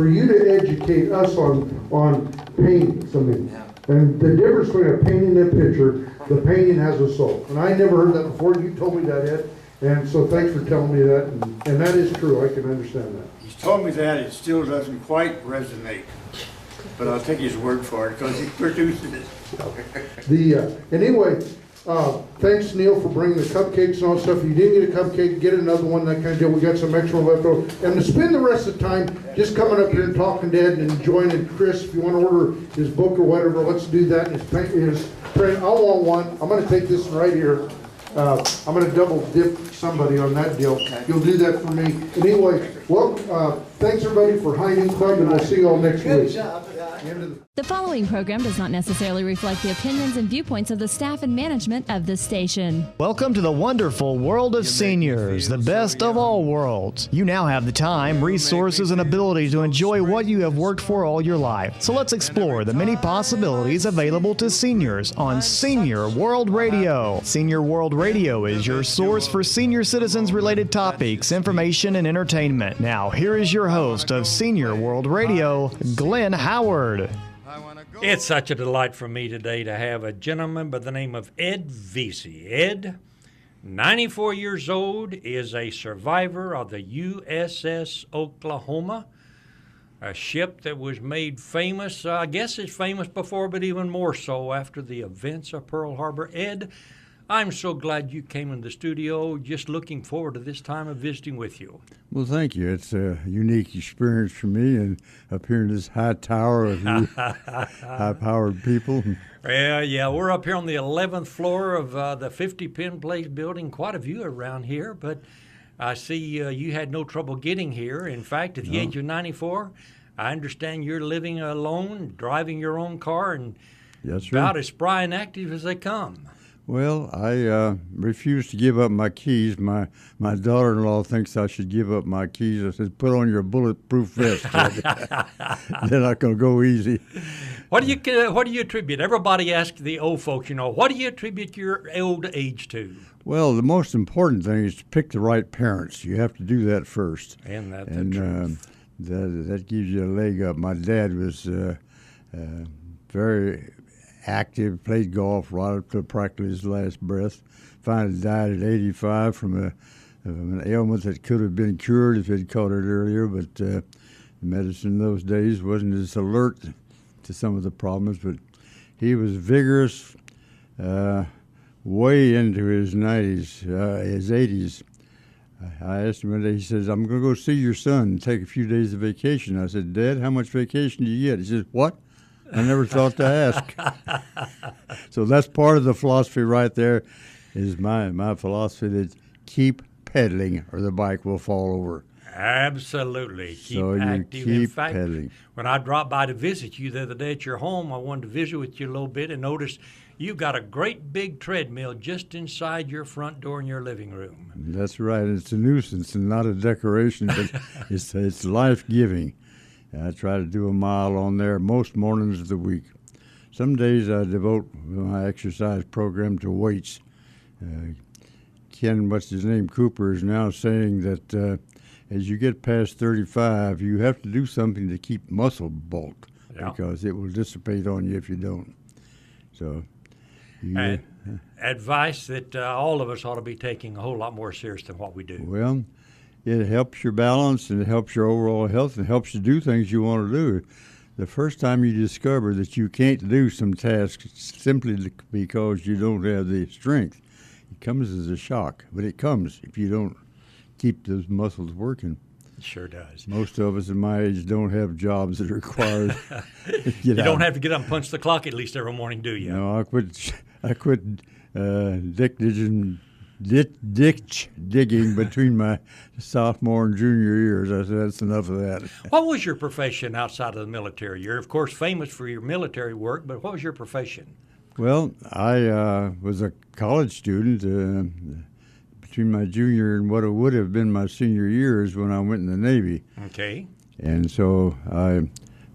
you to educate us on paintings. I mean, and the difference between a painting and a picture, the painting has a soul. And I never heard that before. You told me that, Ed. And so thanks for telling me that. And that is true. I can understand that. He's told me that. It still doesn't quite resonate. But I'll take his word for it because he produces it. Anyway, thanks, Neil, for bringing the cupcakes and all that stuff. If you didn't get a cupcake, get another one, that kind of deal. We got some extra left over. And to spend the rest of the time just coming up here and talking to Ed and enjoying it. Chris, if you want to order his book or whatever, let's do that. His print, I want one. I'm going to take this right here. I'm going to double dip somebody on that deal. You'll do that for me. Anyway, well, Thanks everybody for hiding club, and we'll see you all next Good week. job, guys. The following program does not necessarily reflect the opinions and viewpoints of the staff and management of this station. Welcome to the wonderful world of seniors, the best of all worlds. You now have the time, resources, and ability to enjoy what you have worked for all your life. So let's explore the many possibilities available to seniors on Senior World Radio. Senior World Radio is your source for senior citizens-related topics, information, and entertainment. Now, here is your host of Senior World Radio, Glen Howard. It's such a delight for me today to have a gentleman by the name of Ed Vezey. Ed, 94 years old, is a survivor of the USS Oklahoma, a ship that was made famous, I guess it's famous before, but even more so after the events of Pearl Harbor. Ed, I'm so glad you came in the studio. Just looking forward to this time of visiting with you. Well, thank you. It's a unique experience for me, and up here in this high tower of you high-powered people. Yeah, we're up here on the 11th floor of the 50 Penn Place building. Quite a view around here, but I see you had no trouble getting here. In fact, at the age of 94, I understand you're living alone, driving your own car, and about as spry and active as they come. Well, I refuse to give up my keys. My daughter-in-law thinks I should give up my keys. I said, put on your bulletproof vest. They're not going to go easy. What do you attribute? Everybody asks the old folks, what do you attribute your old age to? Well, the most important thing is to pick the right parents. You have to do that first. And that's the truth. That gives you a leg up. My dad was very active, played golf right up to practically his last breath. Finally died at 85 from an ailment that could have been cured if he'd caught it earlier, but medicine in those days wasn't as alert to some of the problems, but he was vigorous way into his 90s, his 80s. I asked him one day, he says, I'm going to go see your son and take a few days of vacation. I said, Dad, how much vacation do you get? He says, what? I never thought to ask. So that's part of the philosophy right there, is my philosophy that keep pedaling or the bike will fall over. Absolutely. Keep so active. You keep In fact, pedaling. When I dropped by to visit you the other day at your home, I wanted to visit with you a little bit and noticed you've got a great big treadmill just inside your front door in your living room. That's right. It's a nuisance and not a decoration, but it's life-giving. I try to do a mile on there most mornings of the week. Some days I devote my exercise program to weights. Ken, what's his name, Cooper, is now saying that as you get past 35, you have to do something to keep muscle bulk because it will dissipate on you if you don't. So, advice that all of us ought to be taking a whole lot more serious than what we do. Well, it helps your balance and it helps your overall health and helps you do things you want to do. The first time you discover that you can't do some tasks simply because you don't have the strength, it comes as a shock. But it comes if you don't keep those muscles working. It sure does. Most of us at my age don't have jobs that require you don't have to get up and punch the clock at least every morning, do you? No, I quit ditch digging between my sophomore and junior years. I said, that's enough of that. What was your profession outside of the military? You're, of course, famous for your military work, but what was your profession? Well, I was a college student between my junior and what it would have been my senior years when I went in the Navy. Okay. And so I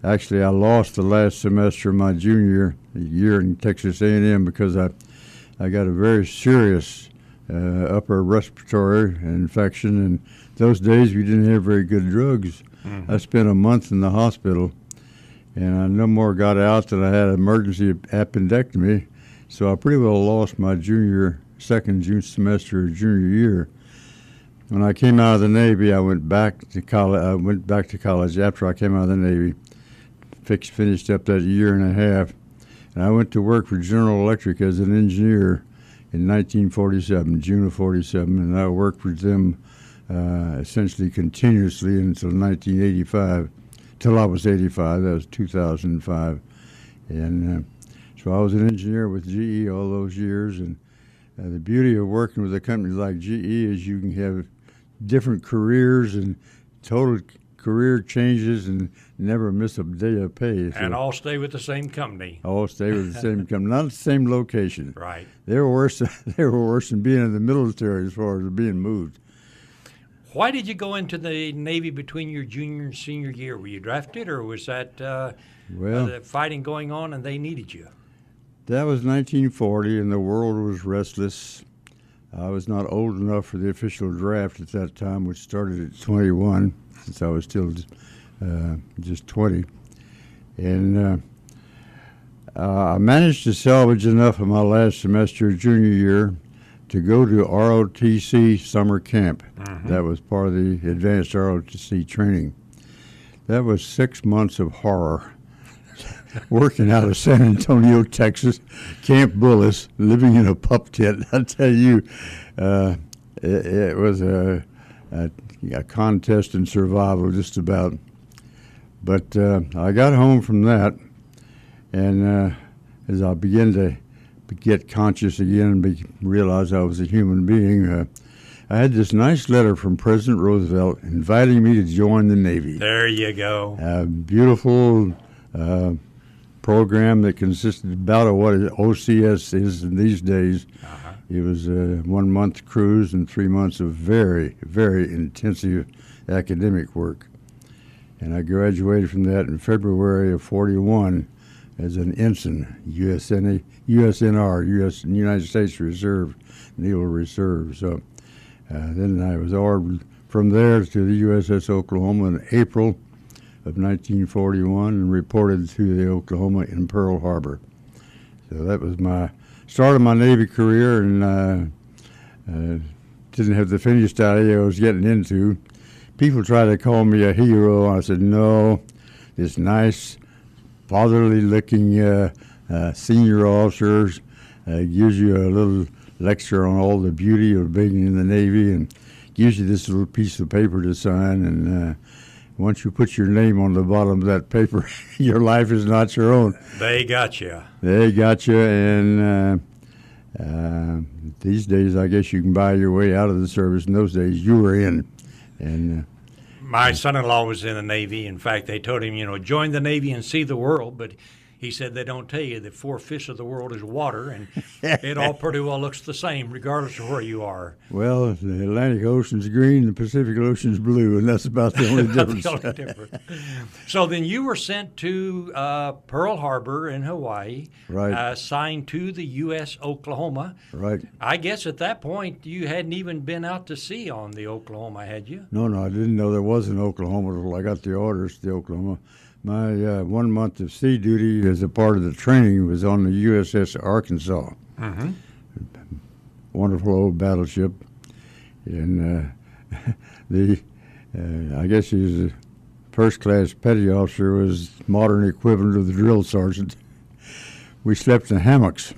lost the last semester of my junior year in Texas A&M because I got a very serious upper respiratory infection, and those days we didn't have very good drugs. I spent a month in the hospital, and I no more got out than I had an emergency appendectomy, so I pretty well lost my second semester of junior year. When I came out of the Navy, I went back to college after I came out of the Navy, finished up that year and a half, and I went to work for General Electric as an engineer in 1947, June of 47, and I worked with them essentially continuously until 1985, till I was 85. That was 2005. And so I was an engineer with GE all those years, and the beauty of working with a company like GE is you can have different careers and total career changes and never miss a day of pay. So And all stay with the same company. all stay with the same company, not the same location. Right. They were worse. They were worse than being in the military as far as being moved. Why did you go into the Navy between your junior and senior year? Were you drafted, or was that the fighting going on and they needed you? That was 1940, and the world was restless. I was not old enough for the official draft at that time, which started at 21, since I was still just 20. And I managed to salvage enough of my last semester, junior year, to go to ROTC summer camp. That was part of the advanced ROTC training. That was 6 months of horror. Working out of San Antonio, Texas, Camp Bullis, living in a pup tent. I tell you, it was a contest in survival, just about. But I got home from that, and as I began to get conscious again and realize I was a human being, I had this nice letter from President Roosevelt inviting me to join the Navy. There you go. A beautiful program that consisted about of what OCS is in these days. It was a 1 month cruise and 3 months of very, very intensive academic work. And I graduated from that in February of 41 as an ensign, USNR, United States Reserve, Naval Reserve. So then I was ordered from there to the USS Oklahoma in April of 1941 and reported to the Oklahoma in Pearl Harbor. So that was my start of my Navy career, and didn't have the finished idea I was getting into. People try to call me a hero. I said, no, this nice, fatherly-looking senior officers gives you a little lecture on all the beauty of being in the Navy and gives you this little piece of paper to sign, and once you put your name on the bottom of that paper, your life is not your own. They got you. They got you, and these days, I guess you can buy your way out of the service. In those days, you were in. And my son-in-law was in the Navy. In fact, they told him, join the Navy and see the world, but he said they don't tell you that 4/5 of the world is water, and it all pretty well looks the same regardless of where you are. Well, the Atlantic Ocean's green, the Pacific Ocean's blue, and that's about the only difference. The only difference. So then you were sent to Pearl Harbor in Hawaii, right? Signed to the U.S. Oklahoma. Right. I guess at that point you hadn't even been out to sea on the Oklahoma, had you? No, I didn't know there was an Oklahoma until I got the orders to the Oklahoma. My 1 month of sea duty as a part of the training was on the USS Arkansas. Wonderful old battleship. And I guess he was a first-class petty officer, was modern equivalent of the drill sergeant. We slept in hammocks.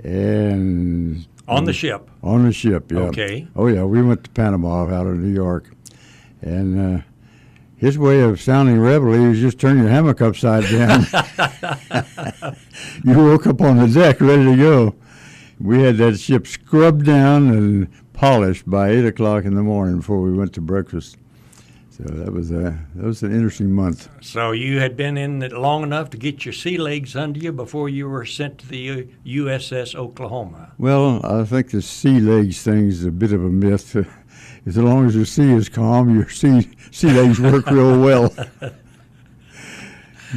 And on the ship? On the ship, yeah. Okay. Oh, yeah, we went to Panama out of New York. And his way of sounding reveille was just turn your hammock upside down. You woke up on the deck ready to go. We had that ship scrubbed down and polished by 8 o'clock in the morning before we went to breakfast. So that was an interesting month. So you had been in it long enough to get your sea legs under you before you were sent to the USS Oklahoma. Well, I think the sea legs thing is a bit of a myth. As long as the sea is calm, your sea legs work real well.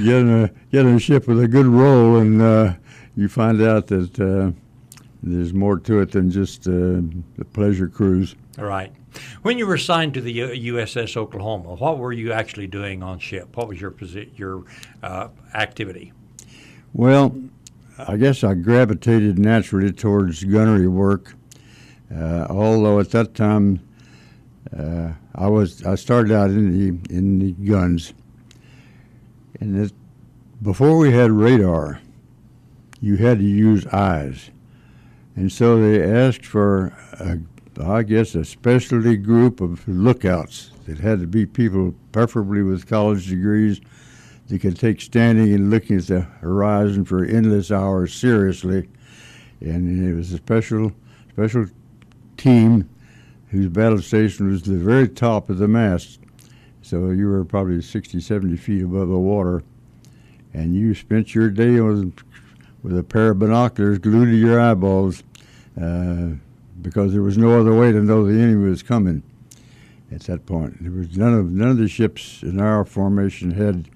Get in a ship with a good roll, and you find out that there's more to it than just a pleasure cruise. All right. When you were assigned to the USS Oklahoma, what were you actually doing on ship? What was your activity? Well, I guess I gravitated naturally towards gunnery work, although at that time I started out in the guns, and before we had radar, you had to use eyes, and so they asked for a specialty group of lookouts that had to be people preferably with college degrees that could take standing and looking at the horizon for endless hours seriously, and it was a special team whose battle station was the very top of the mast, So you were probably 60, 70 feet above the water, and you spent your day with a pair of binoculars glued to your eyeballs because there was no other way to know the enemy was coming at that point. There was none of the ships in our formation had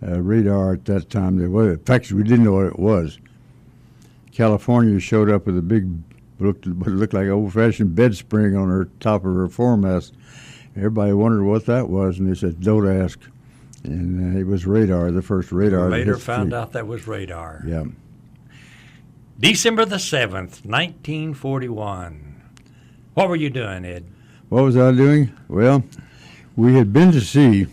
radar at that time. In fact, we didn't know what it was. California showed up with a big, what looked like an old-fashioned bed spring on her top of her foremast. Everybody wondered what that was, and they said, "Don't ask." And it was radar, the first radar. Later found out that was radar. Yeah. December the 7th, 1941. What were you doing, Ed? What was I doing? Well, we had been to sea.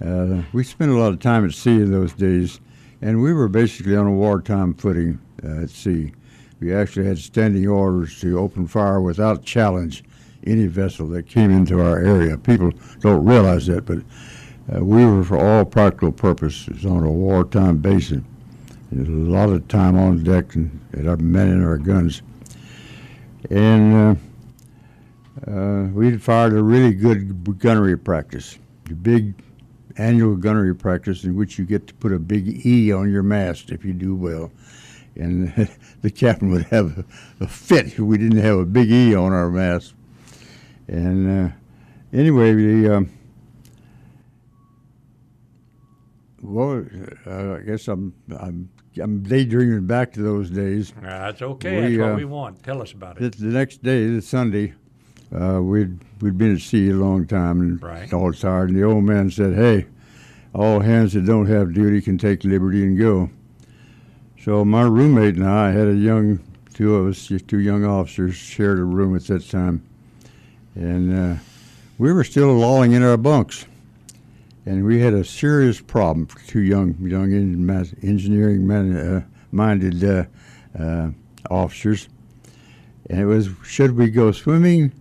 We spent a lot of time at sea in those days, and we were basically on a wartime footing at sea. We actually had standing orders to open fire without challenge any vessel that came into our area. People don't realize that, but we were, for all practical purposes, on a wartime basis. There's a lot of time on deck and manning our guns. And we had fired a really good gunnery practice, the big annual gunnery practice in which you get to put a big E on your mast if you do well. And the captain would have a fit if we didn't have a big E on our mast. And anyway, I guess I'm daydreaming back to those days. That's okay. That's what we want. Tell us about it. The next day, the Sunday, we'd been at sea a long time and all tired. And the old man said, "Hey, all hands that don't have duty can take liberty and go." So my roommate and I had two of us, two young officers, shared a room at that time. And we were still lolling in our bunks. And we had a serious problem for two young engineering-minded officers. And it was, should we go swimming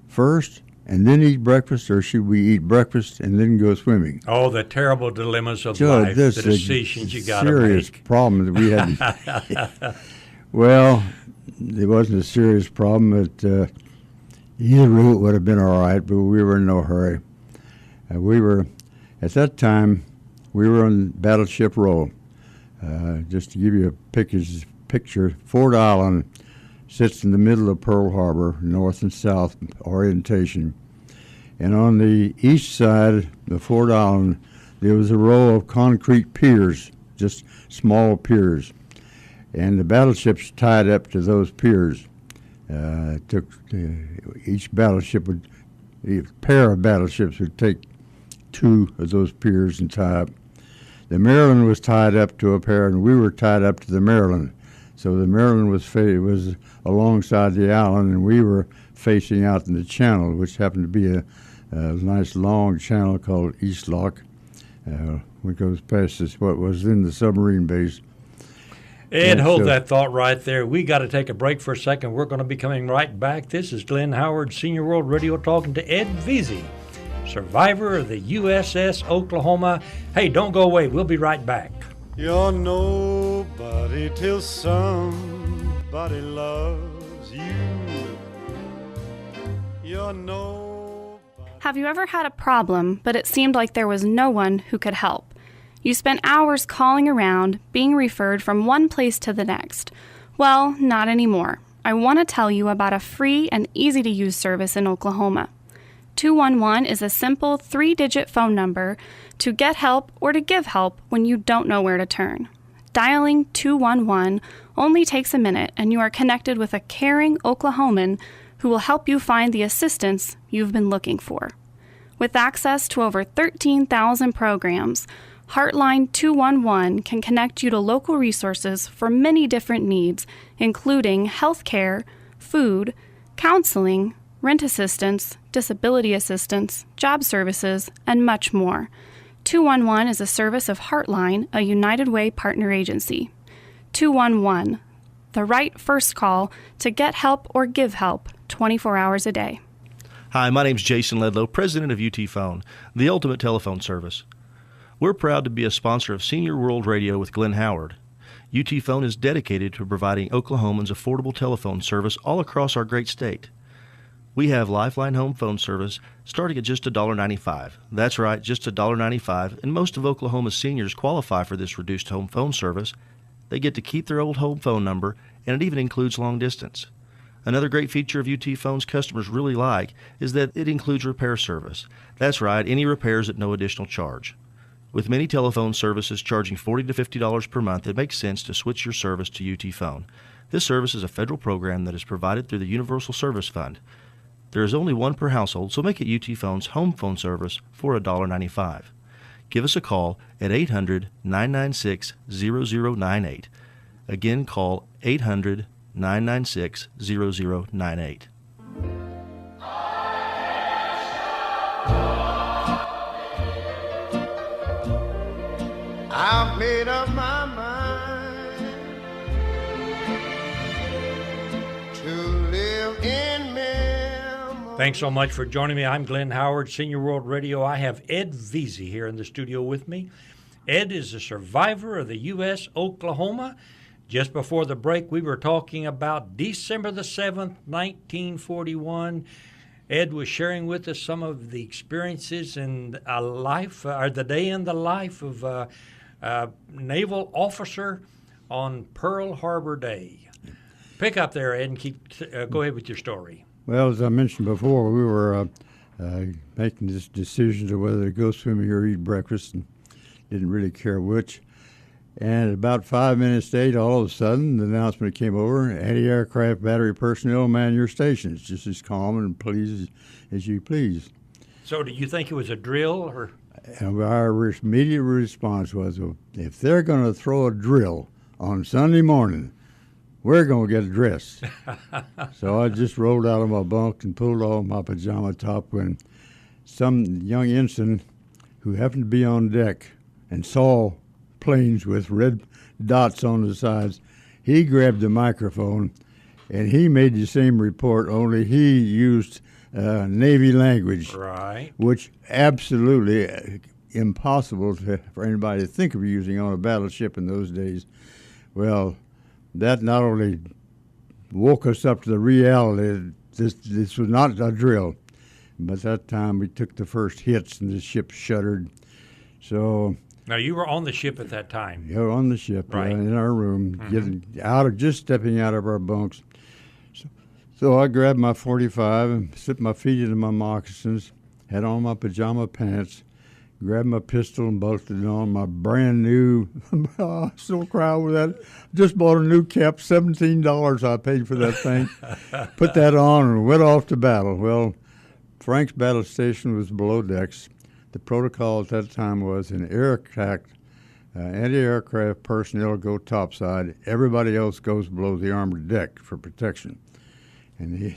first and then eat breakfast, or should we eat breakfast and then go swimming? Oh, the terrible dilemmas of life, the decisions you got to make. Serious problem that we had. Well, it wasn't a serious problem, but either route would have been all right, but we were in no hurry. At that time, we were on Battleship Row. Just to give you a picture, Ford Island sits in the middle of Pearl Harbor, north and south orientation. And on the east side of Ford Island, there was a row of concrete piers, just small piers. And the battleships tied up to those piers. Each battleship a pair of battleships would take two of those piers and tie up. The Maryland was tied up to a pair, and we were tied up to the Maryland. So the Maryland was alongside the island, and we were facing out in the channel, which happened to be a nice long channel called East Lock, which goes past what was in the submarine base. Ed, hold that thought right there. We got to take a break for a second. We're going to be coming right back. This is Glen Howard, Senior World Radio, talking to Ed Vezey, survivor of the USS Oklahoma. Hey, don't go away. We'll be right back. You're nobody till somebody loves you. You're nobody. Have you ever had a problem, but it seemed like there was no one who could help? You spent hours calling around, being referred from one place to the next. Well, not anymore. I want to tell you about a free and easy-to-use service in Oklahoma. 211 is a simple 3-digit phone number to get help or to give help when you don't know where to turn. Dialing 211 only takes a minute, and you are connected with a caring Oklahoman who will help you find the assistance you've been looking for. With access to over 13,000 programs, Heartline 211 can connect you to local resources for many different needs, including health care, food, counseling, rent assistance, disability assistance, job services, and much more. 211 is a service of Heartline, a United Way partner agency. 211, the right first call to get help or give help 24 hours a day. Hi, my name's Jason Ledlow, president of UT Phone, the ultimate telephone service. We're proud to be a sponsor of Senior World Radio with Glen Howard. UT Phone is dedicated to providing Oklahomans affordable telephone service all across our great state. We have Lifeline home phone service starting at just $1.95. That's right, just $1.95, and most of Oklahoma's seniors qualify for this reduced home phone service. They get to keep their old home phone number, and it even includes long distance. Another great feature of UT Phone's customers really like is that it includes repair service. That's right, any repairs at no additional charge. With many telephone services charging $40 to $50 per month, it makes sense to switch your service to UT Phone. This service is a federal program that is provided through the Universal Service Fund. There is only one per household, so make it UT Phone's home phone service for $1.95. Give us a call at 800-996-0098. Again, call 800-996-0098. I've made up my mind to live in memory. Thanks so much for joining me. I'm Glen Howard, Senior World Radio. I have Ed Vezey here in the studio with me. Ed is a survivor of the USS Oklahoma. Just before the break, we were talking about December the 7th, 1941. Ed was sharing with us some of the experiences in a life, or the day in the life of a naval officer on Pearl Harbor Day. Pick up there, Ed, and go ahead with your story. Well, as I mentioned before, we were making this decision of whether to go swimming or eat breakfast, and didn't really care which. And about 5 minutes to 8, all of a sudden, the announcement came over, anti-aircraft battery personnel man your stations, just as calm and pleased as you please. So do you think it was a drill? Or? And our immediate response was, well, if they're going to throw a drill on Sunday morning, we're going to get dressed. So I just rolled out of my bunk and pulled off my pajama top when some young ensign who happened to be on deck and saw planes with red dots on the sides, he grabbed the microphone and he made the same report, only he used Navy language, right, which absolutely impossible for anybody to think of using on a battleship in those days. Well, that not only woke us up to the reality this was not a drill, but that time we took the first hits and the ship shuddered. So now you were on the ship at that time. Yeah, on the ship, right, in our room, just stepping out of our bunks. So I grabbed my 45 and slipped my feet into my moccasins, had on my pajama pants, grabbed my pistol and bolted it on my brand new, I still cry over that, just bought a new cap, $17 I paid for that thing, put that on and went off to battle. Well, Frank's battle station was below decks. The protocol at that time was an air attack, anti-aircraft personnel go topside, everybody else goes below the armored deck for protection. And the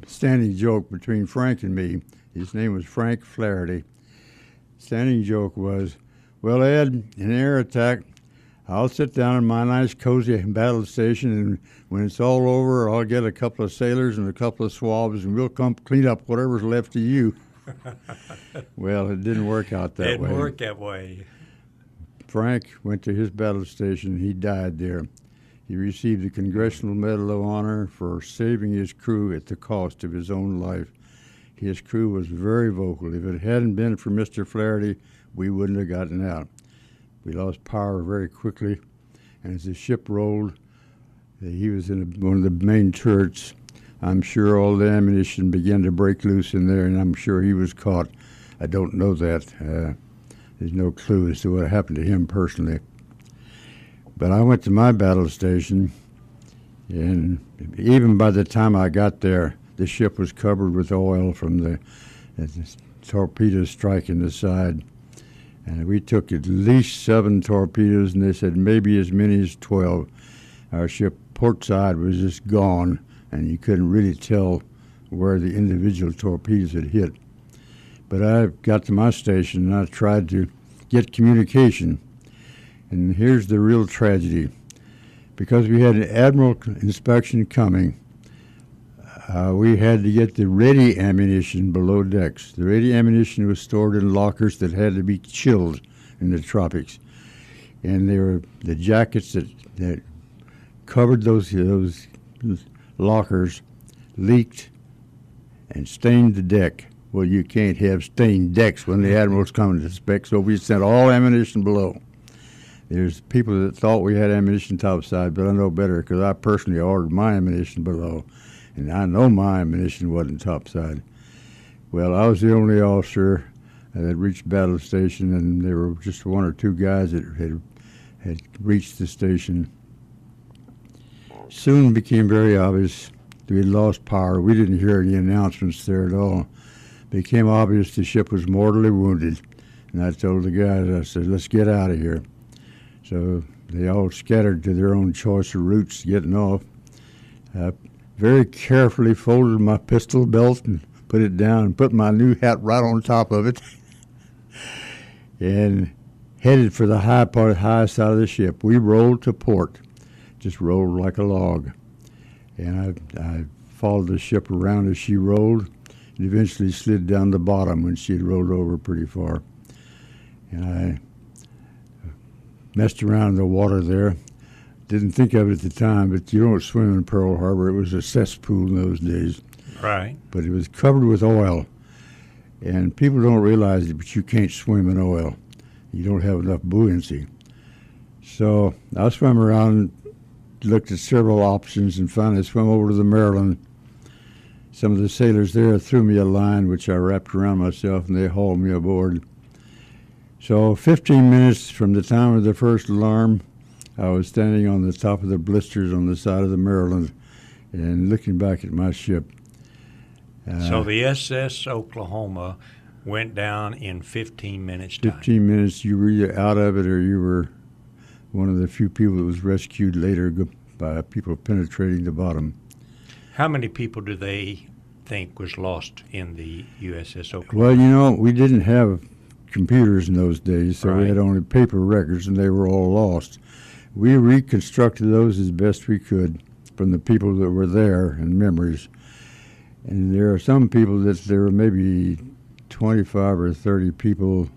standing joke between Frank and me, his name was Frank Flaherty. Standing joke was, well, Ed, in an air attack, I'll sit down in my nice cozy battle station, and when it's all over, I'll get a couple of sailors and a couple of swabs, and we'll come clean up whatever's left of you. Well, it didn't work out that way. It didn't work that way. Frank went to his battle station. He died there. He received the Congressional Medal of Honor for saving his crew at the cost of his own life. His crew was very vocal. If it hadn't been for Mr. Flaherty, we wouldn't have gotten out. We lost power very quickly, and as the ship rolled, he was in one of the main turrets. I'm sure all the ammunition began to break loose in there, and I'm sure he was caught. I don't know that. There's no clue as to what happened to him personally. But I went to my battle station, and even by the time I got there, the ship was covered with oil from the torpedoes striking the side. And we took at least 7 torpedoes, and they said maybe as many as 12. Our ship port side was just gone, and you couldn't really tell where the individual torpedoes had hit. But I got to my station, and I tried to get communication. And here's the real tragedy. Because we had an admiral inspection coming, we had to get the ready ammunition below decks. The ready ammunition was stored in lockers that had to be chilled in the tropics. And they were the jackets that covered those lockers leaked and stained the deck. Well, you can't have stained decks when the admiral's coming to spec, so we sent all ammunition below. There's people that thought we had ammunition topside, but I know better because I personally ordered my ammunition below, and I know my ammunition wasn't topside. Well, I was the only officer that reached battle station, and there were just one or two guys that had reached the station. Soon became very obvious that we had lost power. We didn't hear any announcements there at all. It became obvious the ship was mortally wounded, and I told the guys, I said, let's get out of here. So they all scattered to their own choice of routes getting off. I very carefully folded my pistol belt and put it down and put my new hat right on top of it and headed for the high side of the ship. We rolled to port, just rolled like a log. And I followed the ship around as she rolled and eventually slid down the bottom when she had rolled over pretty far. And I messed around in the water there. Didn't think of it at the time, but you don't swim in Pearl Harbor. It was a cesspool in those days. Right. But it was covered with oil. And people don't realize it, but you can't swim in oil. You don't have enough buoyancy. So I swam around, looked at several options, and finally swam over to the Maryland. Some of the sailors there threw me a line, which I wrapped around myself, and they hauled me aboard. So 15 minutes from the time of the first alarm, I was standing on the top of the blisters on the side of the Maryland and looking back at my ship. So the SS Oklahoma went down in 15 minutes time. 15 minutes, you were either out of it or you were one of the few people that was rescued later by people penetrating the bottom. How many people do they think was lost in the USS Oklahoma? Well, you know, we didn't have computers in those days, so we Right. had only paper records, and they were all lost. We reconstructed those as best we could from the people that were there and memories. And there are some people that there were maybe 25 or 30 people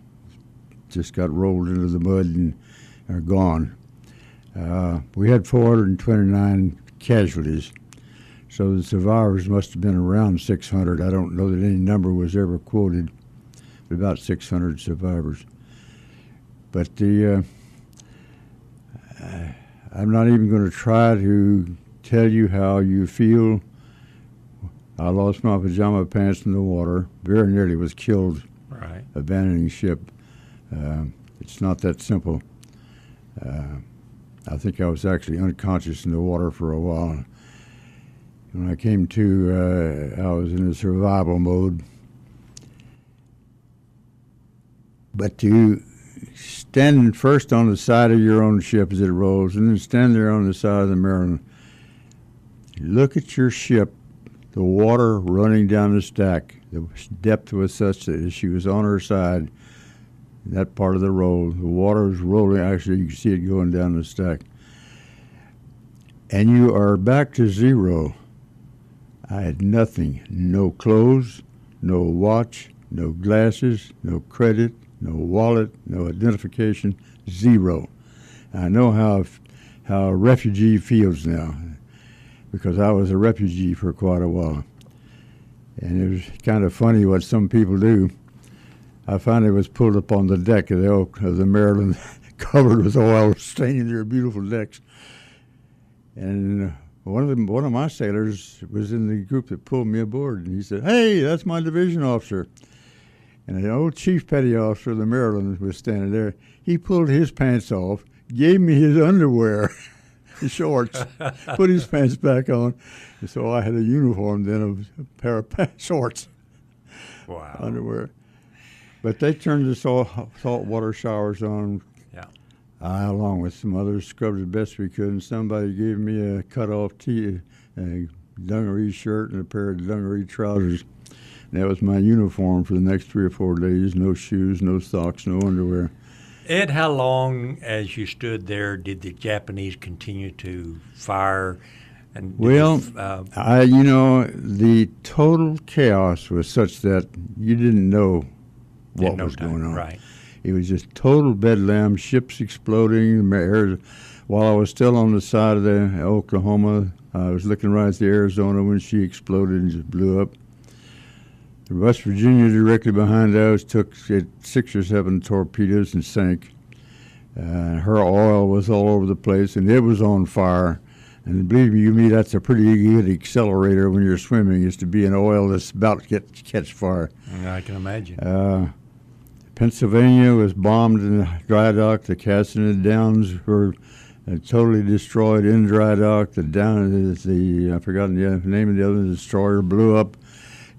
just got rolled into the mud and are gone. We had 429 casualties, so the survivors must have been around 600. I don't know that any number was ever quoted, but about 600 survivors. But I'm not even going to try to tell you how you feel. I lost my pajama pants in the water, very nearly was killed abandoning ship. It's not that simple. I think I was actually unconscious in the water for a while. When I came to, I was in a survival mode. But to stand first on the side of your own ship as it rolls, and then stand there on the side of the Maryland, look at your ship, the water running down the stack. The depth was such that as she was on her side, that part of the roll, the water was rolling. Actually, you can see it going down the stack. And you are back to zero. I had nothing, no clothes, no watch, no glasses, no credit, no wallet, no identification, zero. I know how a refugee feels now, because I was a refugee for quite a while. And it was kind of funny what some people do. I finally was pulled up on the deck of the Maryland, covered with oil, staining their beautiful decks. And one of my sailors was in the group that pulled me aboard, and he said, "Hey, that's my division officer." And an old chief petty officer of the Maryland was standing there. He pulled his pants off, gave me his underwear, his shorts, put his pants back on. And so I had a uniform then of a pair of shorts, underwear. But they turned the saltwater showers on. Yeah. I, along with some others, scrubbed as best we could, and somebody gave me a cut-off a dungaree shirt and a pair of dungaree trousers. And that was my uniform for the next 3 or 4 days. No shoes, no socks, no underwear. Ed, how long, as you stood there, did the Japanese continue to fire? And the total chaos was such that you didn't know what was going on. Right. It was just total bedlam, ships exploding. While I was still on the side of the Oklahoma, I was looking right at the Arizona when she exploded and just blew up. The West Virginia, directly behind us, took 6 or 7 torpedoes and sank. Her oil was all over the place, and it was on fire. And believe you me, that's a pretty good accelerator when you're swimming, is to be in oil that's about to catch fire. I can imagine. Pennsylvania was bombed in the dry dock. The Cassidy Downs were totally destroyed in dry dock. I forgot the name of the other destroyer, blew up.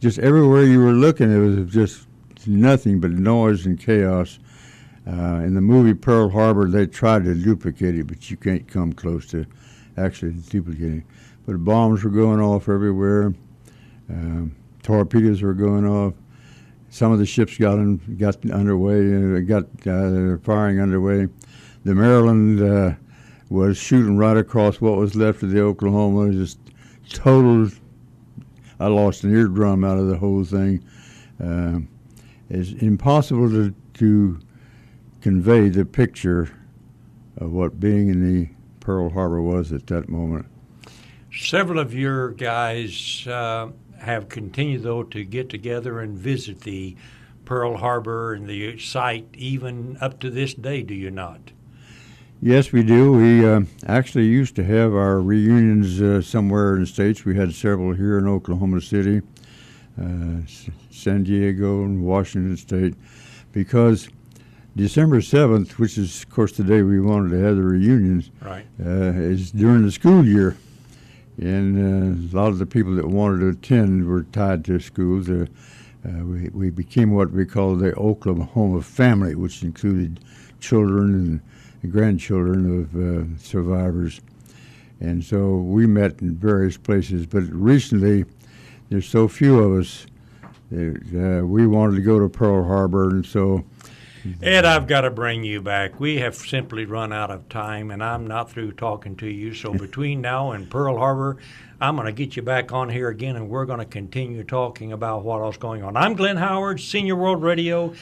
Just everywhere you were looking, it was just nothing but noise and chaos. In the movie Pearl Harbor, they tried to duplicate it, but you can't come close to actually duplicating it. But bombs were going off everywhere. Torpedoes were going off. Some of the ships got underway, got firing underway. The Maryland was shooting right across what was left of the Oklahoma. Just total. I lost an eardrum out of the whole thing. It's impossible to convey the picture of what being in the Pearl Harbor was at that moment. Several of your guys have continued, though, to get together and visit the Pearl Harbor and the site even up to this day, do you not? Yes, we do. We actually used to have our reunions somewhere in the States. We had several here in Oklahoma City, San Diego, and Washington State, because December 7th, which is, of course, the day we wanted to have the reunions, right, is during the school year. And a lot of the people that wanted to attend were tied to schools. We became what we call the Oklahoma family, which included children and grandchildren of survivors. And so we met in various places. But recently, there's so few of us that we wanted to go to Pearl Harbor, and so Ed, I've got to bring you back. We have simply run out of time, and I'm not through talking to you. So between now and Pearl Harbor, I'm going to get you back on here again, and we're going to continue talking about what else going on. I'm Glen Howard, Senior World Radio.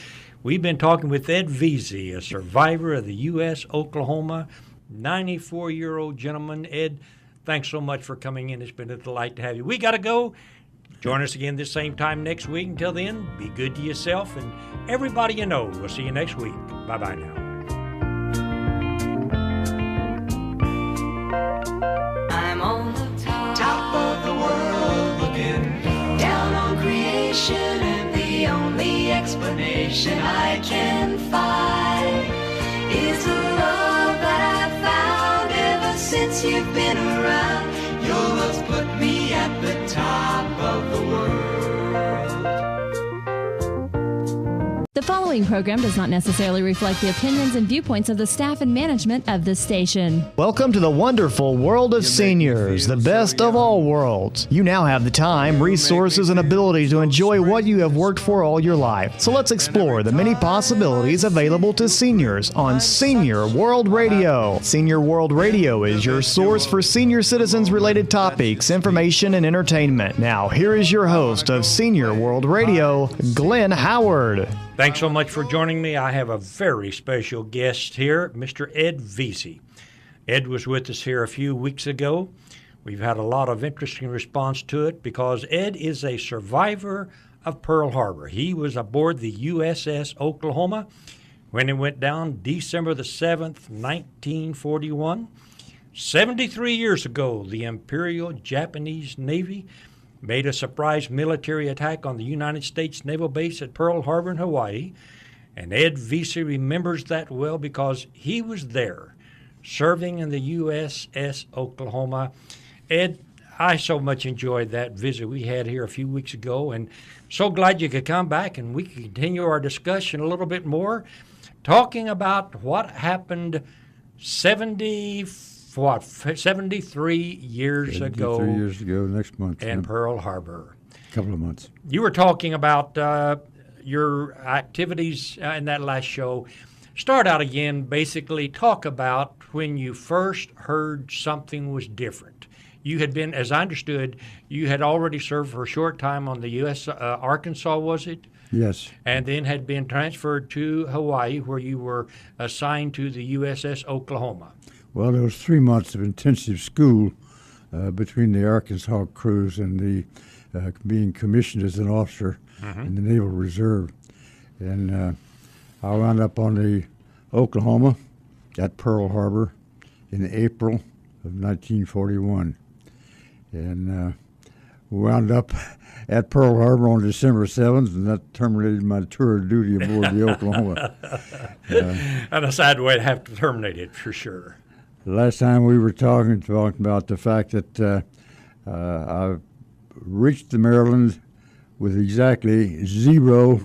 We've been talking with Ed Vezey, a survivor of the USS Oklahoma, 94-year-old gentleman. Ed, thanks so much for coming in. It's been a delight to have you. We got to go. Join us again this same time next week. Until then, be good to yourself and everybody you know. We'll see you next week. Bye-bye now. I'm on the top of the world looking down on creation, and the only explanation I can find is the love that I've found ever since you've been around. Your love's put me at the top of the world. The following program does not necessarily reflect the opinions and viewpoints of the staff and management of this station. Welcome to the wonderful world of seniors, the best of all worlds. You now have the time, resources, and ability to enjoy what you have worked for all your life. So let's explore the many possibilities available to seniors on Senior World Radio. Senior World Radio is your source for senior citizens-related topics, information, and entertainment. Now, here is your host of Senior World Radio, Glen Howard. Thanks so much for joining me. I have a very special guest here, Mr. Ed Vezey. Ed was with us here a few weeks ago. We've had a lot of interesting response to it because Ed is a survivor of Pearl Harbor. He was aboard the USS Oklahoma when it went down December the 7th, 1941. 73 years ago, the Imperial Japanese Navy made a surprise military attack on the United States Naval Base at Pearl Harbor in Hawaii. And Ed Vezey remembers that well because he was there serving in the USS Oklahoma. Ed, I so much enjoyed that visit we had here a few weeks ago, and so glad you could come back and we could continue our discussion a little bit more, talking about what happened 73 years ago. 73 years ago next month. In Pearl Harbor. A couple of months. You were talking about your activities in that last show. Start out again, basically talk about when you first heard something was different. You had been, as I understood, you had already served for a short time on the U.S. Arkansas, was it? Yes. And then had been transferred to Hawaii, where you were assigned to the USS Oklahoma. Well, there was 3 months of intensive school between the Arkansas cruise and the being commissioned as an officer. in the Naval Reserve. And I wound up on the Oklahoma at Pearl Harbor in April of 1941. And wound up at Pearl Harbor on December 7th, and that terminated my tour of duty aboard the Oklahoma. And a sad way to have to terminate it, for sure. The last time we were talking about the fact that I reached the Maryland with exactly zero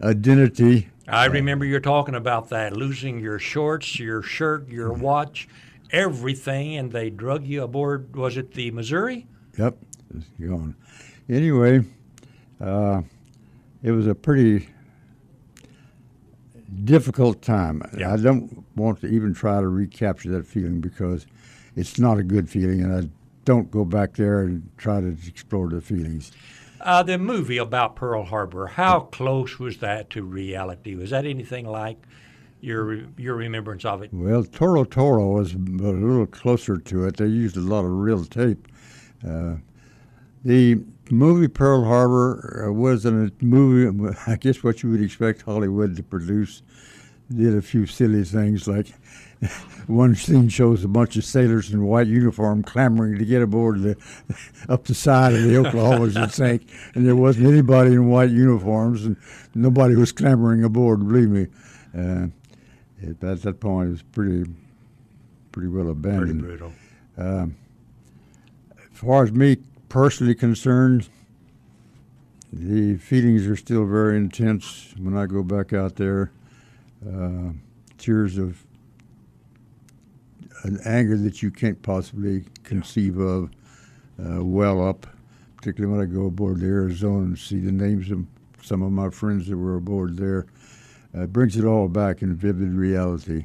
identity. I remember you talking about that, losing your shorts, your shirt, your watch, everything, and they drug you aboard, was it the Missouri? Yep, it's gone. Anyway, it was a pretty difficult time. Yeah. I don't want to even try to recapture that feeling because it's not a good feeling, and I don't go back there and try to explore the feelings. The movie about Pearl Harbor, how close was that to reality? Was that anything like your remembrance of it? Well, Toro Toro was a little closer to it. They used a lot of real tape. The movie Pearl Harbor was a movie, I guess what you would expect Hollywood to produce. Did a few silly things like one scene shows a bunch of sailors in white uniform clamoring to get aboard up the side of the Oklahoma's that sank, and there wasn't anybody in white uniforms, and nobody was clamoring aboard, believe me. At that point, it was pretty well abandoned. Pretty brutal. As far as me personally concerned, the feelings are still very intense when I go back out there. Tears of an anger that you can't possibly conceive of well up, particularly when I go aboard the Arizona and see the names of some of my friends that were aboard there. It brings it all back in vivid reality.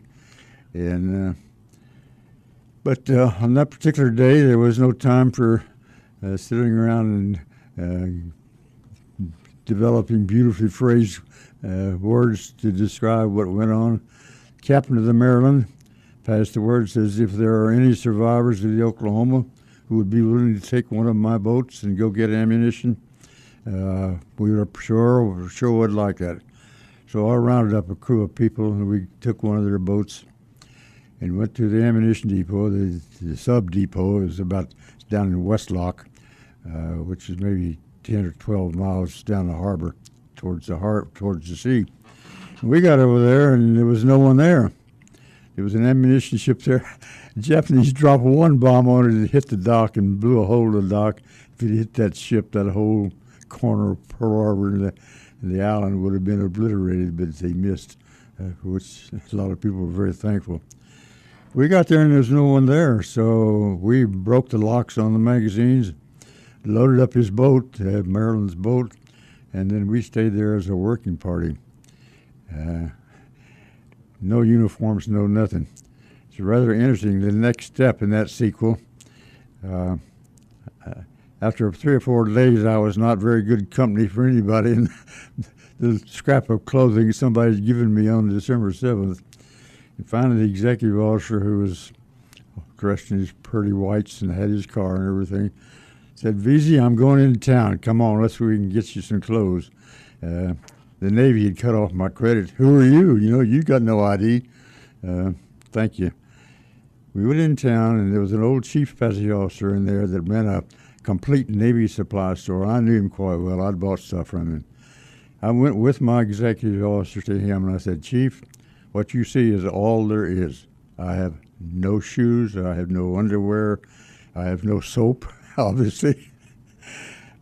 And but on that particular day, there was no time for sitting around and developing beautifully phrased words to describe what went on. Captain of the Maryland passed the word, says, if there are any survivors of the Oklahoma who would be willing to take one of my boats and go get ammunition, we were sure would like that. So I rounded up a crew of people, and we took one of their boats and went to the ammunition depot. The sub depot is about down in Westlock, which is maybe 10 or 12 miles down the harbor towards the sea. And we got over there, and there was no one there. There was an ammunition ship there. The Japanese dropped one bomb on it, it hit the dock and blew a hole in the dock. If it hit that ship, that whole corner of Pearl Harbor and the island would have been obliterated, but they missed, which a lot of people were very thankful. We got there and there was no one there, so we broke the locks on the magazines, loaded up his boat, Maryland's boat, and then we stayed there as a working party. No uniforms, no nothing. It's rather interesting. The next step in that sequel, after 3 or 4 days, I was not very good company for anybody, and the scrap of clothing somebody's given me on December 7th. And finally, the executive officer, who was dressed in his pretty whites and had his car and everything, said, Vezey, I'm going into town. Come on, let's see if we can get you some clothes. The Navy had cut off my credit. Who are you? You know, you got no ID. Thank you. We went in town, and there was an old chief passage officer in there that ran a complete Navy supply store. I knew him quite well. I'd bought stuff from him. I went with my executive officer to him, and I said, Chief, what you see is all there is. I have no shoes. I have no underwear. I have no soap, obviously.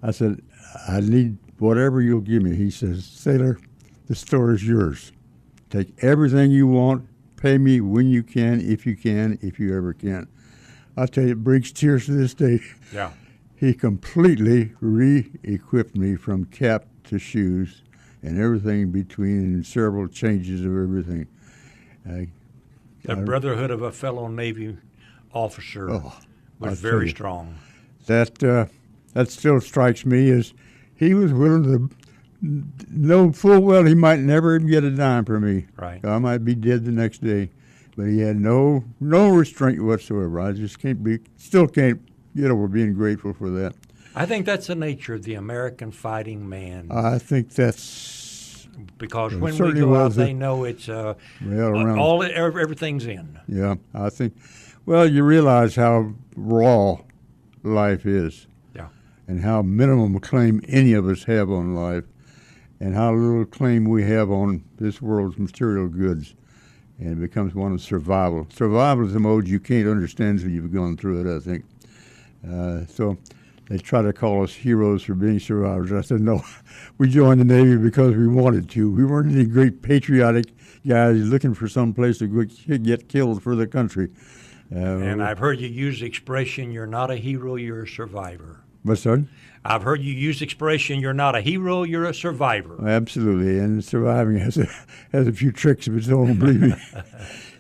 I said, I need whatever you'll give me. He says, Sailor, the store is yours. Take everything you want. Pay me when you can, if you ever can. I'll tell you, it brings tears to this day. Yeah. He completely re-equipped me from cap to shoes and everything in between, and several changes of everything. The brotherhood of a fellow Navy officer was very strong. That still strikes me as he was willing to know full well he might never even get a dime from me. Right. I might be dead the next day, but he had no restraint whatsoever. I just still can't get over being grateful for that. I think that's the nature of the American fighting man. I think that's because it when we certainly go out, was they know it's everything's in. Yeah, I think. Well, you realize how raw life is, and how minimum a claim any of us have on life, and how little claim we have on this world's material goods. And it becomes one of survival. Survival is a mode you can't understand until you've gone through it, I think. So they try to call us heroes for being survivors. I said, no, we joined the Navy because we wanted to. We weren't any great patriotic guys looking for some place to get killed for the country. And I've heard you use the expression, you're not a hero, you're a survivor. What's that? I've heard you use the expression, you're not a hero, you're a survivor. Absolutely, and surviving has a few tricks of its own, believe me.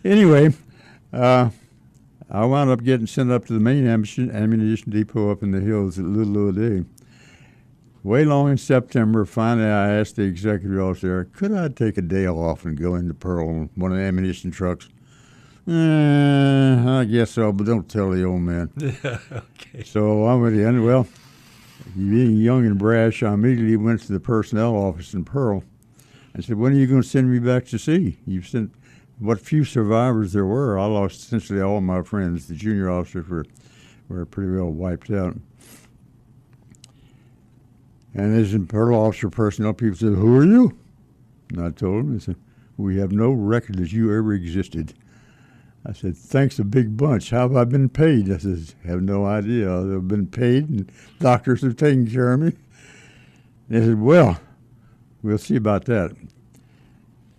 Anyway, I wound up getting sent up to the main ammunition depot up in the hills at Little O'Day. Way long in September, finally I asked the executive officer, could I take a day off and go into Pearl on one of the ammunition trucks? I guess so, but don't tell the old man. Okay. So I went in. Well, being young and brash, I immediately went to the personnel office in Pearl and said, when are you going to send me back to sea? You've sent what few survivors there were. I lost essentially all my friends. The junior officers were pretty well wiped out. And as in Pearl officer personnel, people said, who are you? And I told them, they said, we have no record that you ever existed. I said, thanks a big bunch. How have I been paid? I said, have no idea. I've been paid, and doctors have taken care of me. They said, well, we'll see about that.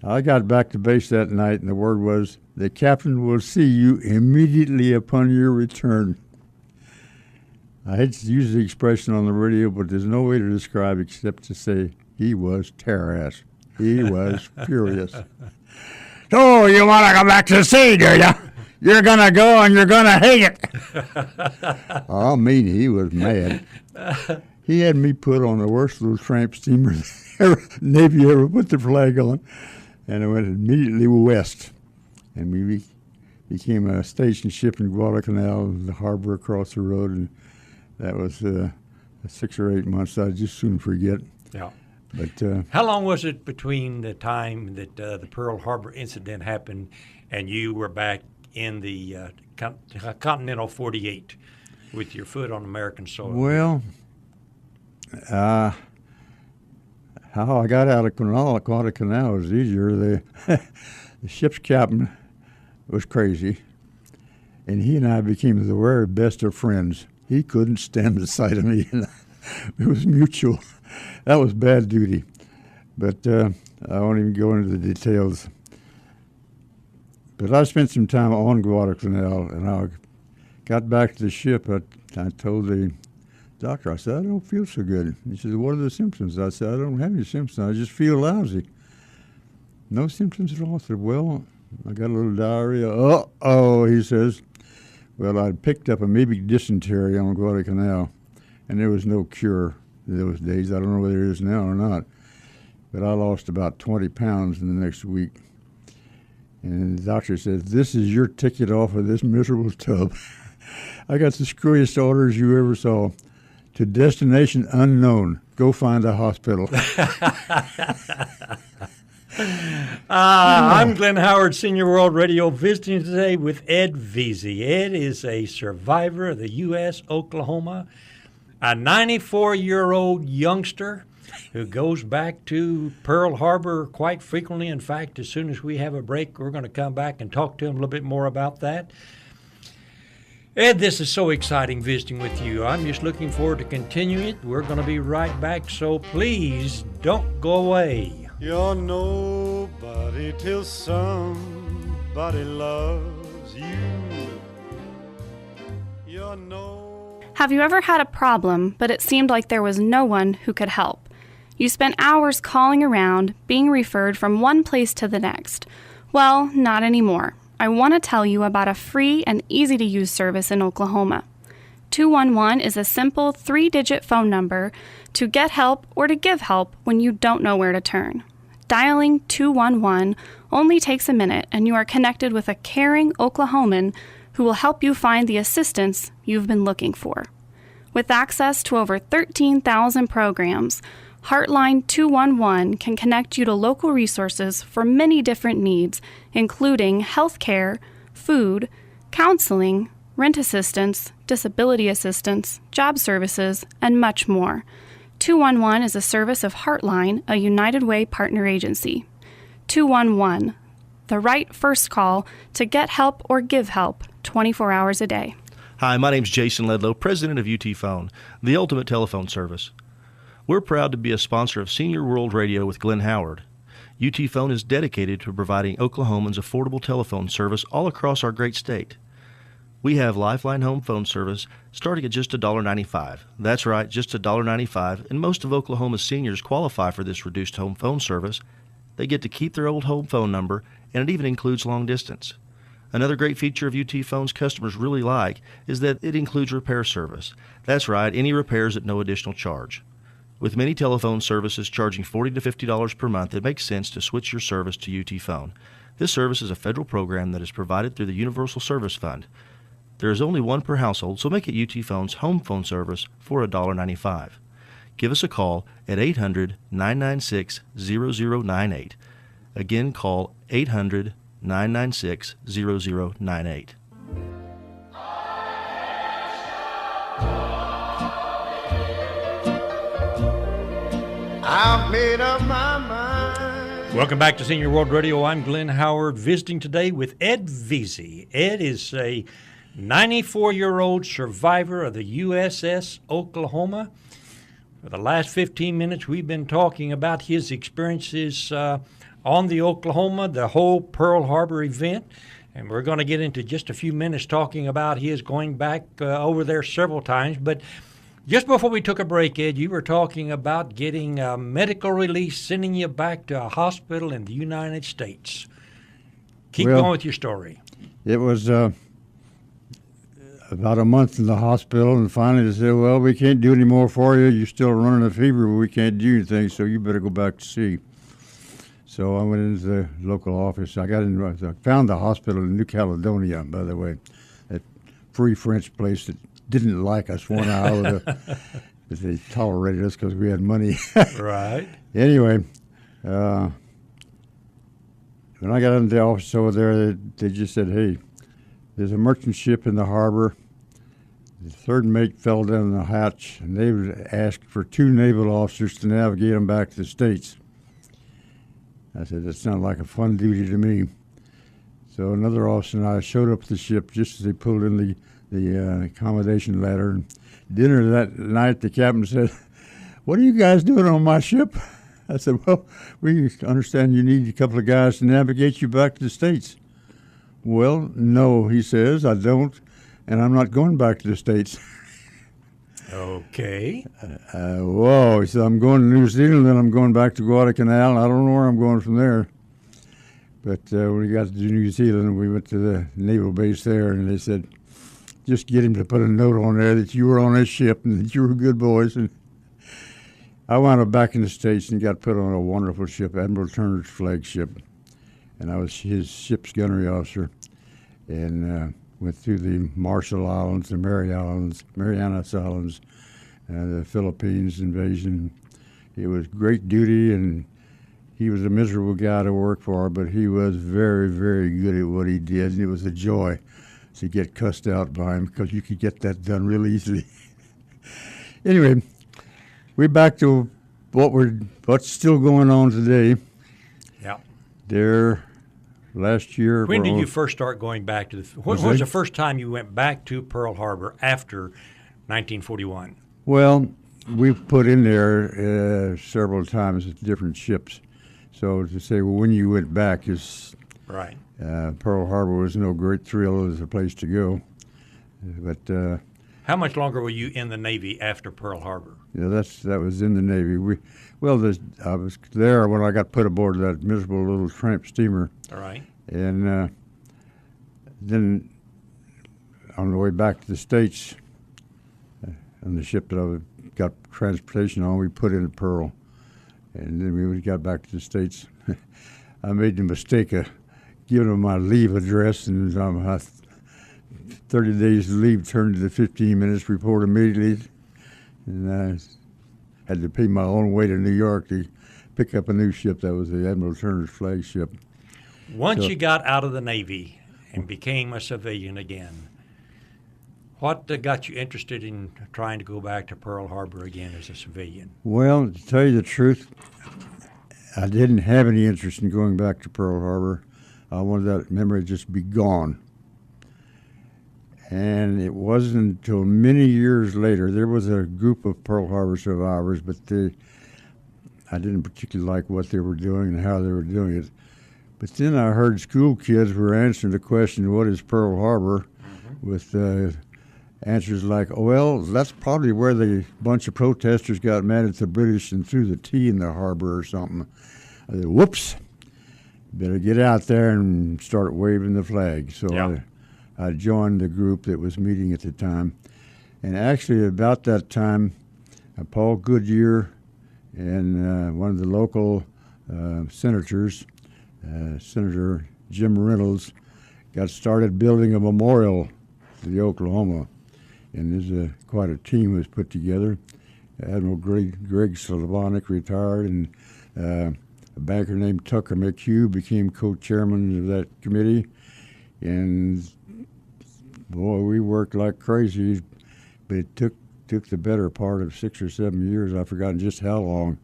I got back to base that night, and the word was, the captain will see you immediately upon your return. I hate to use the expression on the radio, but there's no way to describe except to say he was tear-ass. He was furious. So you want to come back to sea, do you? You're going to go and you're going to hate it. I mean, he was mad. He had me put on the worst little tramp steamer Navy ever put the flag on. And I went immediately west. And we became a station ship in Guadalcanal, the harbor across the road. And that was 6 or 8 months I just soon forget. Yeah. But how long was it between the time that the Pearl Harbor incident happened and you were back in the continental 48 with your foot on American soil? Well, how I got out of Guadalcanal was easier. The ship's captain was crazy, and he and I became the very best of friends. He couldn't stand the sight of me. It was mutual. That was bad duty, but I won't even go into the details. But I spent some time on Guadalcanal, and I got back to the ship. I told the doctor, I said, I don't feel so good. He said, what are the symptoms? I said, I don't have any symptoms. I just feel lousy. No symptoms at all. I said, well, I got a little diarrhea. Uh-oh, he says. Well, I picked up amoebic dysentery on Guadalcanal, and there was no cure those days. I don't know whether it is now or not. But I lost about 20 pounds in the next week. And the doctor says, this is your ticket off of this miserable tub. I got the screwiest orders you ever saw. To destination unknown. Go find a hospital. I'm Glen Howard, Senior World Radio, visiting today with Ed Vezey. Ed is a survivor of the USS Oklahoma, a 94-year-old youngster who goes back to Pearl Harbor quite frequently. In fact, as soon as we have a break, we're going to come back and talk to him a little bit more about that. Ed, this is so exciting visiting with you. I'm just looking forward to continuing it. We're going to be right back, so please don't go away. You're nobody till somebody loves you. You're no. Have you ever had a problem, but it seemed like there was no one who could help? You spent hours calling around, being referred from one place to the next. Well, not anymore. I want to tell you about a free and easy-to-use service in Oklahoma. 211 is a simple 3-digit phone number to get help or to give help when you don't know where to turn. Dialing 211 only takes a minute, and you are connected with a caring Oklahoman who will help you find the assistance you've been looking for. With access to over 13,000 programs, Heartline 211 can connect you to local resources for many different needs, including health care, food, counseling, rent assistance, disability assistance, job services, and much more. 211 is a service of Heartline, a United Way partner agency. 211, the right first call to get help or give help 24 hours a day. Hi, my name's Jason Ledlow, president of UT Phone, the ultimate telephone service. We're proud to be a sponsor of Senior World Radio with Glen Howard. UT Phone is dedicated to providing Oklahomans affordable telephone service all across our great state. We have Lifeline home phone service starting at just $1.95. That's right, just $1.95, and most of Oklahoma's seniors qualify for this reduced home phone service. They get to keep their old home phone number, and it even includes long distance. Another great feature of UT Phone's customers really like is that it includes repair service. That's right, any repairs at no additional charge. With many telephone services charging $40 to $50 per month, it makes sense to switch your service to UT Phone. This service is a federal program that is provided through the Universal Service Fund. There is only one per household, so make it UT Phone's home phone service for $1.95. Give us a call at 800-996-0098. Again, call 800-996-0098. I've made up my mind. Welcome back to Senior World Radio. I'm Glen Howard, visiting today with Ed Vezey. Ed is a 94-year-old survivor of the USS Oklahoma. For the last 15 minutes, we've been talking about his experiences on the Oklahoma, the whole Pearl Harbor event. And we're going to get into just a few minutes talking about his going back over there several times. But just before we took a break, Ed, you were talking about getting medical release, sending you back to a hospital in the United States. Keep going with your story. It was about a month in the hospital, and finally they said, well, we can't do any more for you. You're still running a fever, but we can't do anything, so you better go back to sea. So I went into the local office. I found the hospital in New Caledonia, by the way, that free French place that didn't like us 1 hour. But they tolerated us because we had money. Right. Anyway, when I got into the office over there, they just said, hey, there's a merchant ship in the harbor. The third mate fell down the hatch, and they would ask for 2 naval officers to navigate them back to the States. I said, that sounded like a fun duty to me. So another officer and I showed up at the ship just as they pulled in the accommodation ladder. And dinner that night, the captain said, what are you guys doing on my ship? I said, well, we understand you need a couple of guys to navigate you back to the States. Well, no, he says, I don't, and I'm not going back to the States. Okay. Whoa, he said, I'm going to New Zealand, then I'm going back to Guadalcanal, and I don't know where I'm going from there. But when we got to New Zealand, we went to the naval base there, and they said, just get him to put a note on there that you were on this ship and that you were good boys. And I wound up back in the States and got put on a wonderful ship, Admiral Turner's flagship. And I was his ship's gunnery officer, and went through the Marshall Islands, the Marianas Islands, the Philippines invasion. It was great duty, and he was a miserable guy to work for, but he was very, very good at what he did, and it was a joy to get cussed out by him because you could get that done real easily. Anyway, we're back to what's still going on today. Yeah. There. Last year. When did you first start going back to what was the first time you went back to Pearl Harbor after 1941? Well, we put in there several times with different ships. So to say, well, when you went back is right. Pearl Harbor was no great thrill as a place to go. But how much longer were you in the Navy after Pearl Harbor? Yeah, that was in the Navy. I was there when I got put aboard that miserable little tramp steamer. All right. And then on the way back to the States, on the ship that I got transportation on, we put in at Pearl. And then we got back to the States. I made the mistake of giving them my leave address, and 30 days leave turned into 15 minutes report immediately. and I had to pay my own way to New York to pick up a new ship. That was the Admiral Turner's flagship. Once So- you got out of the Navy and became a civilian again, what got you interested in trying to go back to Pearl Harbor again as a civilian? Well, to tell you the truth, I didn't have any interest in going back to Pearl Harbor. I wanted that memory to just be gone. And it wasn't until many years later, there was a group of Pearl Harbor survivors, but I didn't particularly like what they were doing and how they were doing it. But then I heard school kids were answering the question, what is Pearl Harbor? With answers like, oh, well, that's probably where the bunch of protesters got mad at the British and threw the tea in the harbor or something. I said, whoops, better get out there and start waving the flag. So I joined the group that was meeting at the time. And actually about that time, Paul Goodyear and one of the local senators, Senator Jim Reynolds, got started building a memorial to the Oklahoma. And there's quite a team was put together. Admiral Greg Slavonic retired, and a banker named Tucker McHugh became co-chairman of that committee. And boy, we worked like crazy, but it took the better part of 6 or 7 years, I've forgotten just how long,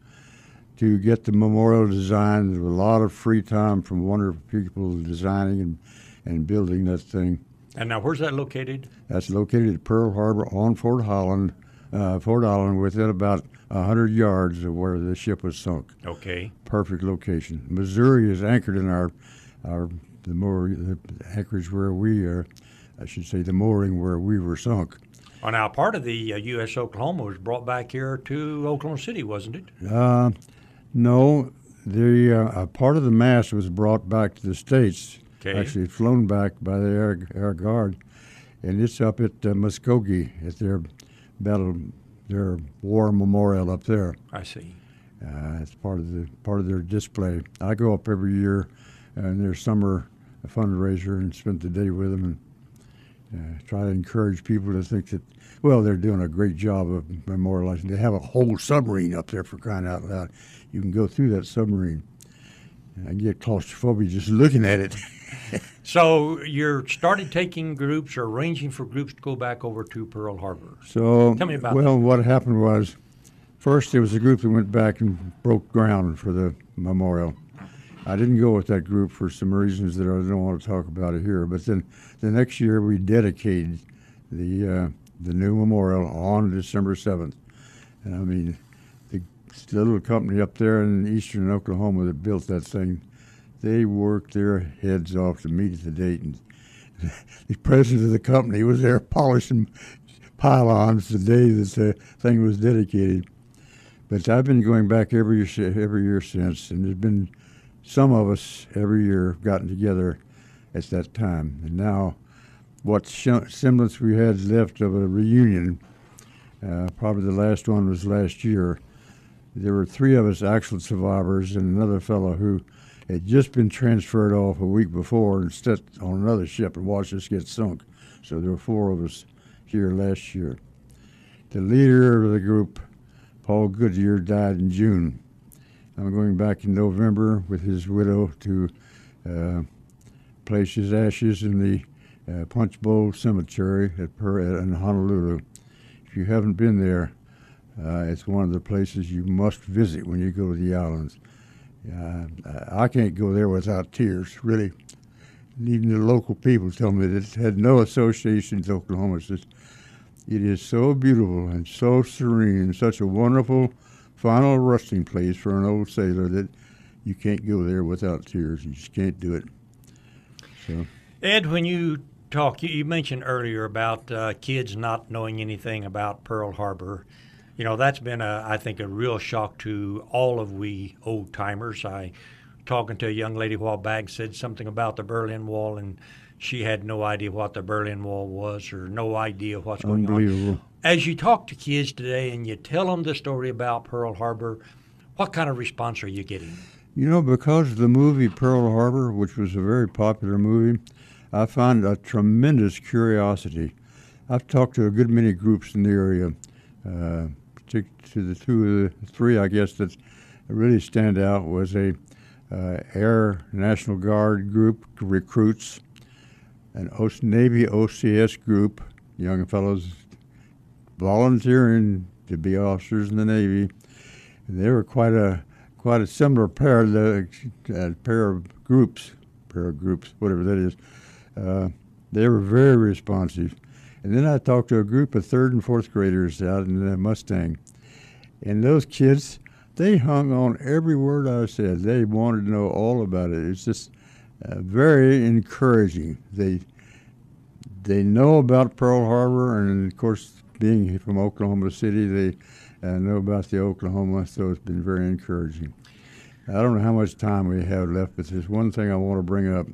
to get the memorial designed. There was a lot of free time from wonderful people designing and building that thing. And now, where's that located? That's located at Pearl Harbor on Fort Holland, within about 100 yards of where the ship was sunk. Okay. Perfect location. Missouri is anchored in the anchorage where we are, I should say the mooring where we were sunk. Well, now, part of the USS Oklahoma was brought back here to Oklahoma City, wasn't it? No, the part of the mast was brought back to the States. Okay. Actually flown back by the Air Guard, and it's up at Muskogee at their war memorial up there. I see. It's part of their display. I go up every year in their summer fundraiser and spend the day with them and try to encourage people to think that, well, they're doing a great job of memorializing. They have a whole submarine up there, for crying out loud. You can go through that submarine. I get claustrophobia just looking at it. So you started taking groups or arranging for groups to go back over to Pearl Harbor. So, tell me about well, that. what happened was, first there was a group that went back and broke ground for the memorial. I didn't go with that group for some reasons that I don't want to talk about it here. But then the next year we dedicated the new memorial on December 7th. And I mean, the little company up there in eastern Oklahoma that built that thing, they worked their heads off to meet the date. And the president of the company was there polishing pylons the day that the thing was dedicated. But I've been going back every year since, and there's been some of us every year have gotten together at that time. And now, what semblance we had left of a reunion, probably the last one was last year. There were 3 of us actual survivors and another fellow who had just been transferred off a week before and sat on another ship and watched us get sunk. So there were 4 of us here last year. The leader of the group, Paul Goodyear, died in June. I'm going back in November with his widow to place his ashes in the Punch Bowl Cemetery in Honolulu. If you haven't been there, it's one of the places you must visit when you go to the islands. I can't go there without tears, really. Even the local people tell me that it had no association with Oklahoma. It is so beautiful and so serene and such a wonderful final resting place for an old sailor that you can't go there without tears. You just can't do it. So, Ed, when you talk, you mentioned earlier about kids not knowing anything about Pearl Harbor. You know, that's been, I think, a real shock to all of we old-timers. I talking to a young lady a while back, said something about the Berlin Wall, and she had no idea what the Berlin Wall was or no idea what's going on. unbelievable. As you talk to kids today and you tell them the story about Pearl Harbor, what kind of response are you getting? You know, because of the movie Pearl Harbor, which was a very popular movie, I found a tremendous curiosity. I've talked to a good many groups in the area, stick to the two of the three, I guess, that really stand out was a Air National Guard group, recruits, an Navy OCS group, young fellows volunteering to be officers in the Navy. And they were quite a similar pair, pair of groups, whatever that is. They were very responsive. And then I talked to a group of 3rd and 4th graders out in the Mustang. And those kids, they hung on every word I said. They wanted to know all about it. It's just very encouraging. They know about Pearl Harbor, and of course, being from Oklahoma City, they know about the Oklahoma, so it's been very encouraging. I don't know how much time we have left, but there's one thing I want to bring up.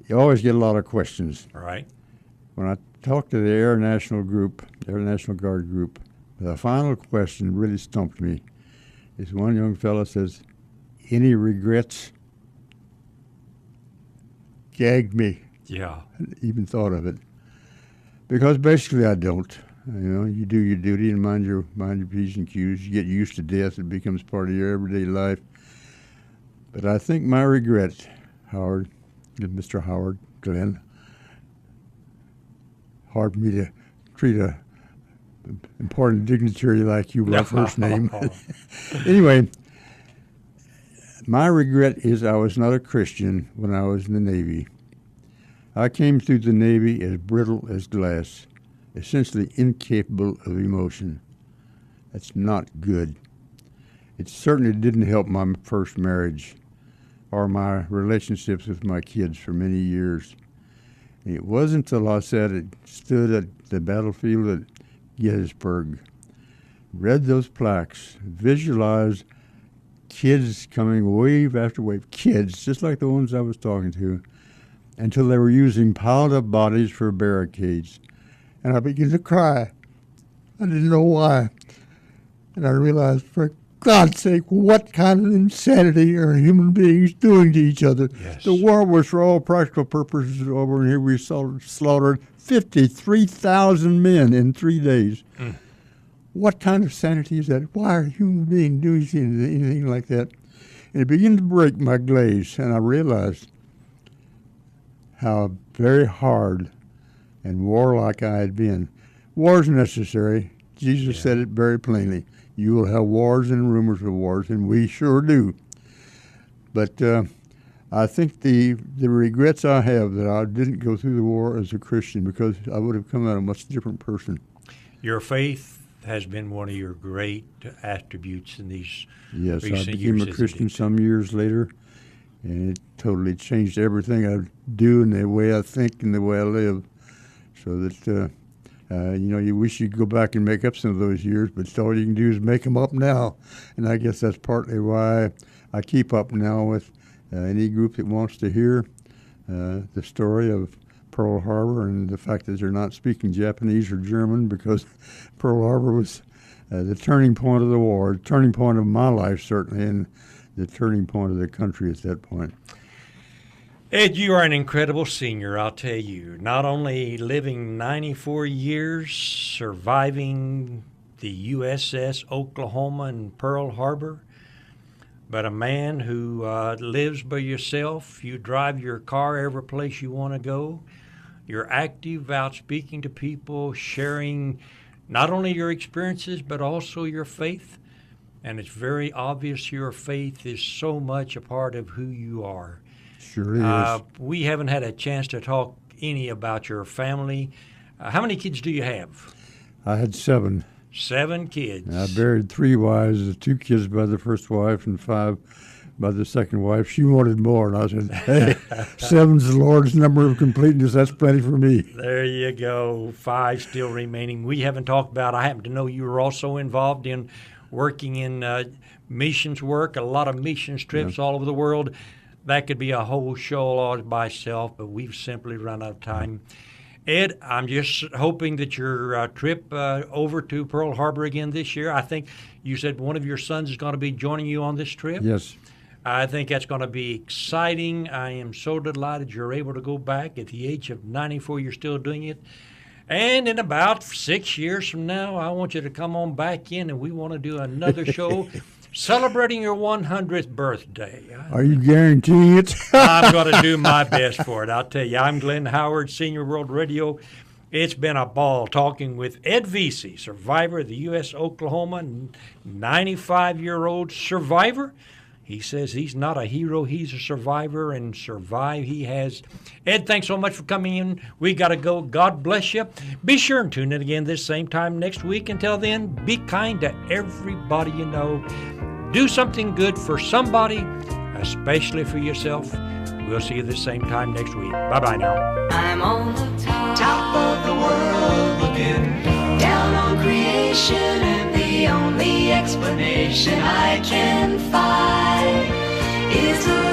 You always get a lot of questions. All right. When I talked to the Air National Guard group, the final question really stumped me. Is one young fellow says, "Any regrets?" Gagged me. Yeah. I hadn't even thought of it. Because basically I don't. You do your duty and mind your P's and Q's. You get used to death. It becomes part of your everyday life. But I think my regret, Mr. Howard, Glenn, hard for me to treat a important dignitary like you by first name. Anyway, my regret is I was not a Christian when I was in the Navy. I came through the Navy as brittle as glass, essentially incapable of emotion. That's not good. It certainly didn't help my first marriage or my relationships with my kids for many years. And it wasn't until I stood at the battlefield at Gettysburg, read those plaques, visualized kids coming wave after wave, kids, just like the ones I was talking to, until they were using piled up bodies for barricades. And I began to cry. I didn't know why. And I realized, for God's sake, what kind of insanity are human beings doing to each other? Yes. The war was, for all practical purposes, over, and here we slaughtered 53,000 men in 3 days. Mm. What kind of sanity is that? Why are human beings doing anything like that? And it began to break my glaze, and I realized how very hard and warlike I had been. War's necessary. Jesus said it very plainly. You will have wars and rumors of wars, and we sure do. But I think the regrets I have that I didn't go through the war as a Christian, because I would have come out a much different person. Your faith has been one of your great attributes in these recent years. Yes, I became a Christian some years later, and it totally changed everything I do and the way I think and the way I live. So that, you wish you could go back and make up some of those years, but all you can do is make them up now. And I guess that's partly why I keep up now with any group that wants to hear the story of Pearl Harbor and the fact that they're not speaking Japanese or German, because Pearl Harbor was the turning point of the war, the turning point of my life, certainly, and the turning point of the country at that point. Ed, you are an incredible senior, I'll tell you. Not only living 94 years, surviving the USS Oklahoma and Pearl Harbor, but a man who lives by yourself. You drive your car every place you want to go. You're active, out speaking to people, sharing not only your experiences, but also your faith. And it's very obvious your faith is so much a part of who you are. Sure is. We haven't had a chance to talk any about your family. How many kids do you have? I had 7. 7 kids. I buried 3 wives, 2 kids by the first wife and 5 by the second wife. She wanted more, and I said, hey, 7's the Lord's number of completeness. That's plenty for me. There you go. 5 still remaining. We haven't talked about, I happen to know you were also involved in working in missions work, a lot of missions trips all over the world. That could be a whole show all by itself, but we've simply run out of time. Ed, I'm just hoping that your trip over to Pearl Harbor again this year, I think you said one of your sons is going to be joining you on this trip. Yes. I think that's going to be exciting. I am so delighted you're able to go back at the age of 94. You're still doing it. And in about 6 years from now, I want you to come on back in, and we want to do another show celebrating your 100th birthday. Are you guaranteeing it? I'm going to do my best for it. I'll tell you, I'm Glen Howard, Senior World Radio. It's been a ball talking with Ed Vezey, survivor of the U.S. Oklahoma, 95-year-old survivor. He says he's not a hero, he's a survivor, and survive he has. Ed, thanks so much for coming in. We got to go. God bless you. Be sure and tune in again this same time next week. Until then, be kind to everybody you know. Do something good for somebody, especially for yourself. We'll see you this same time next week. Bye-bye now. I'm on the top of the world looking down on creation, and the only explanation I can find is the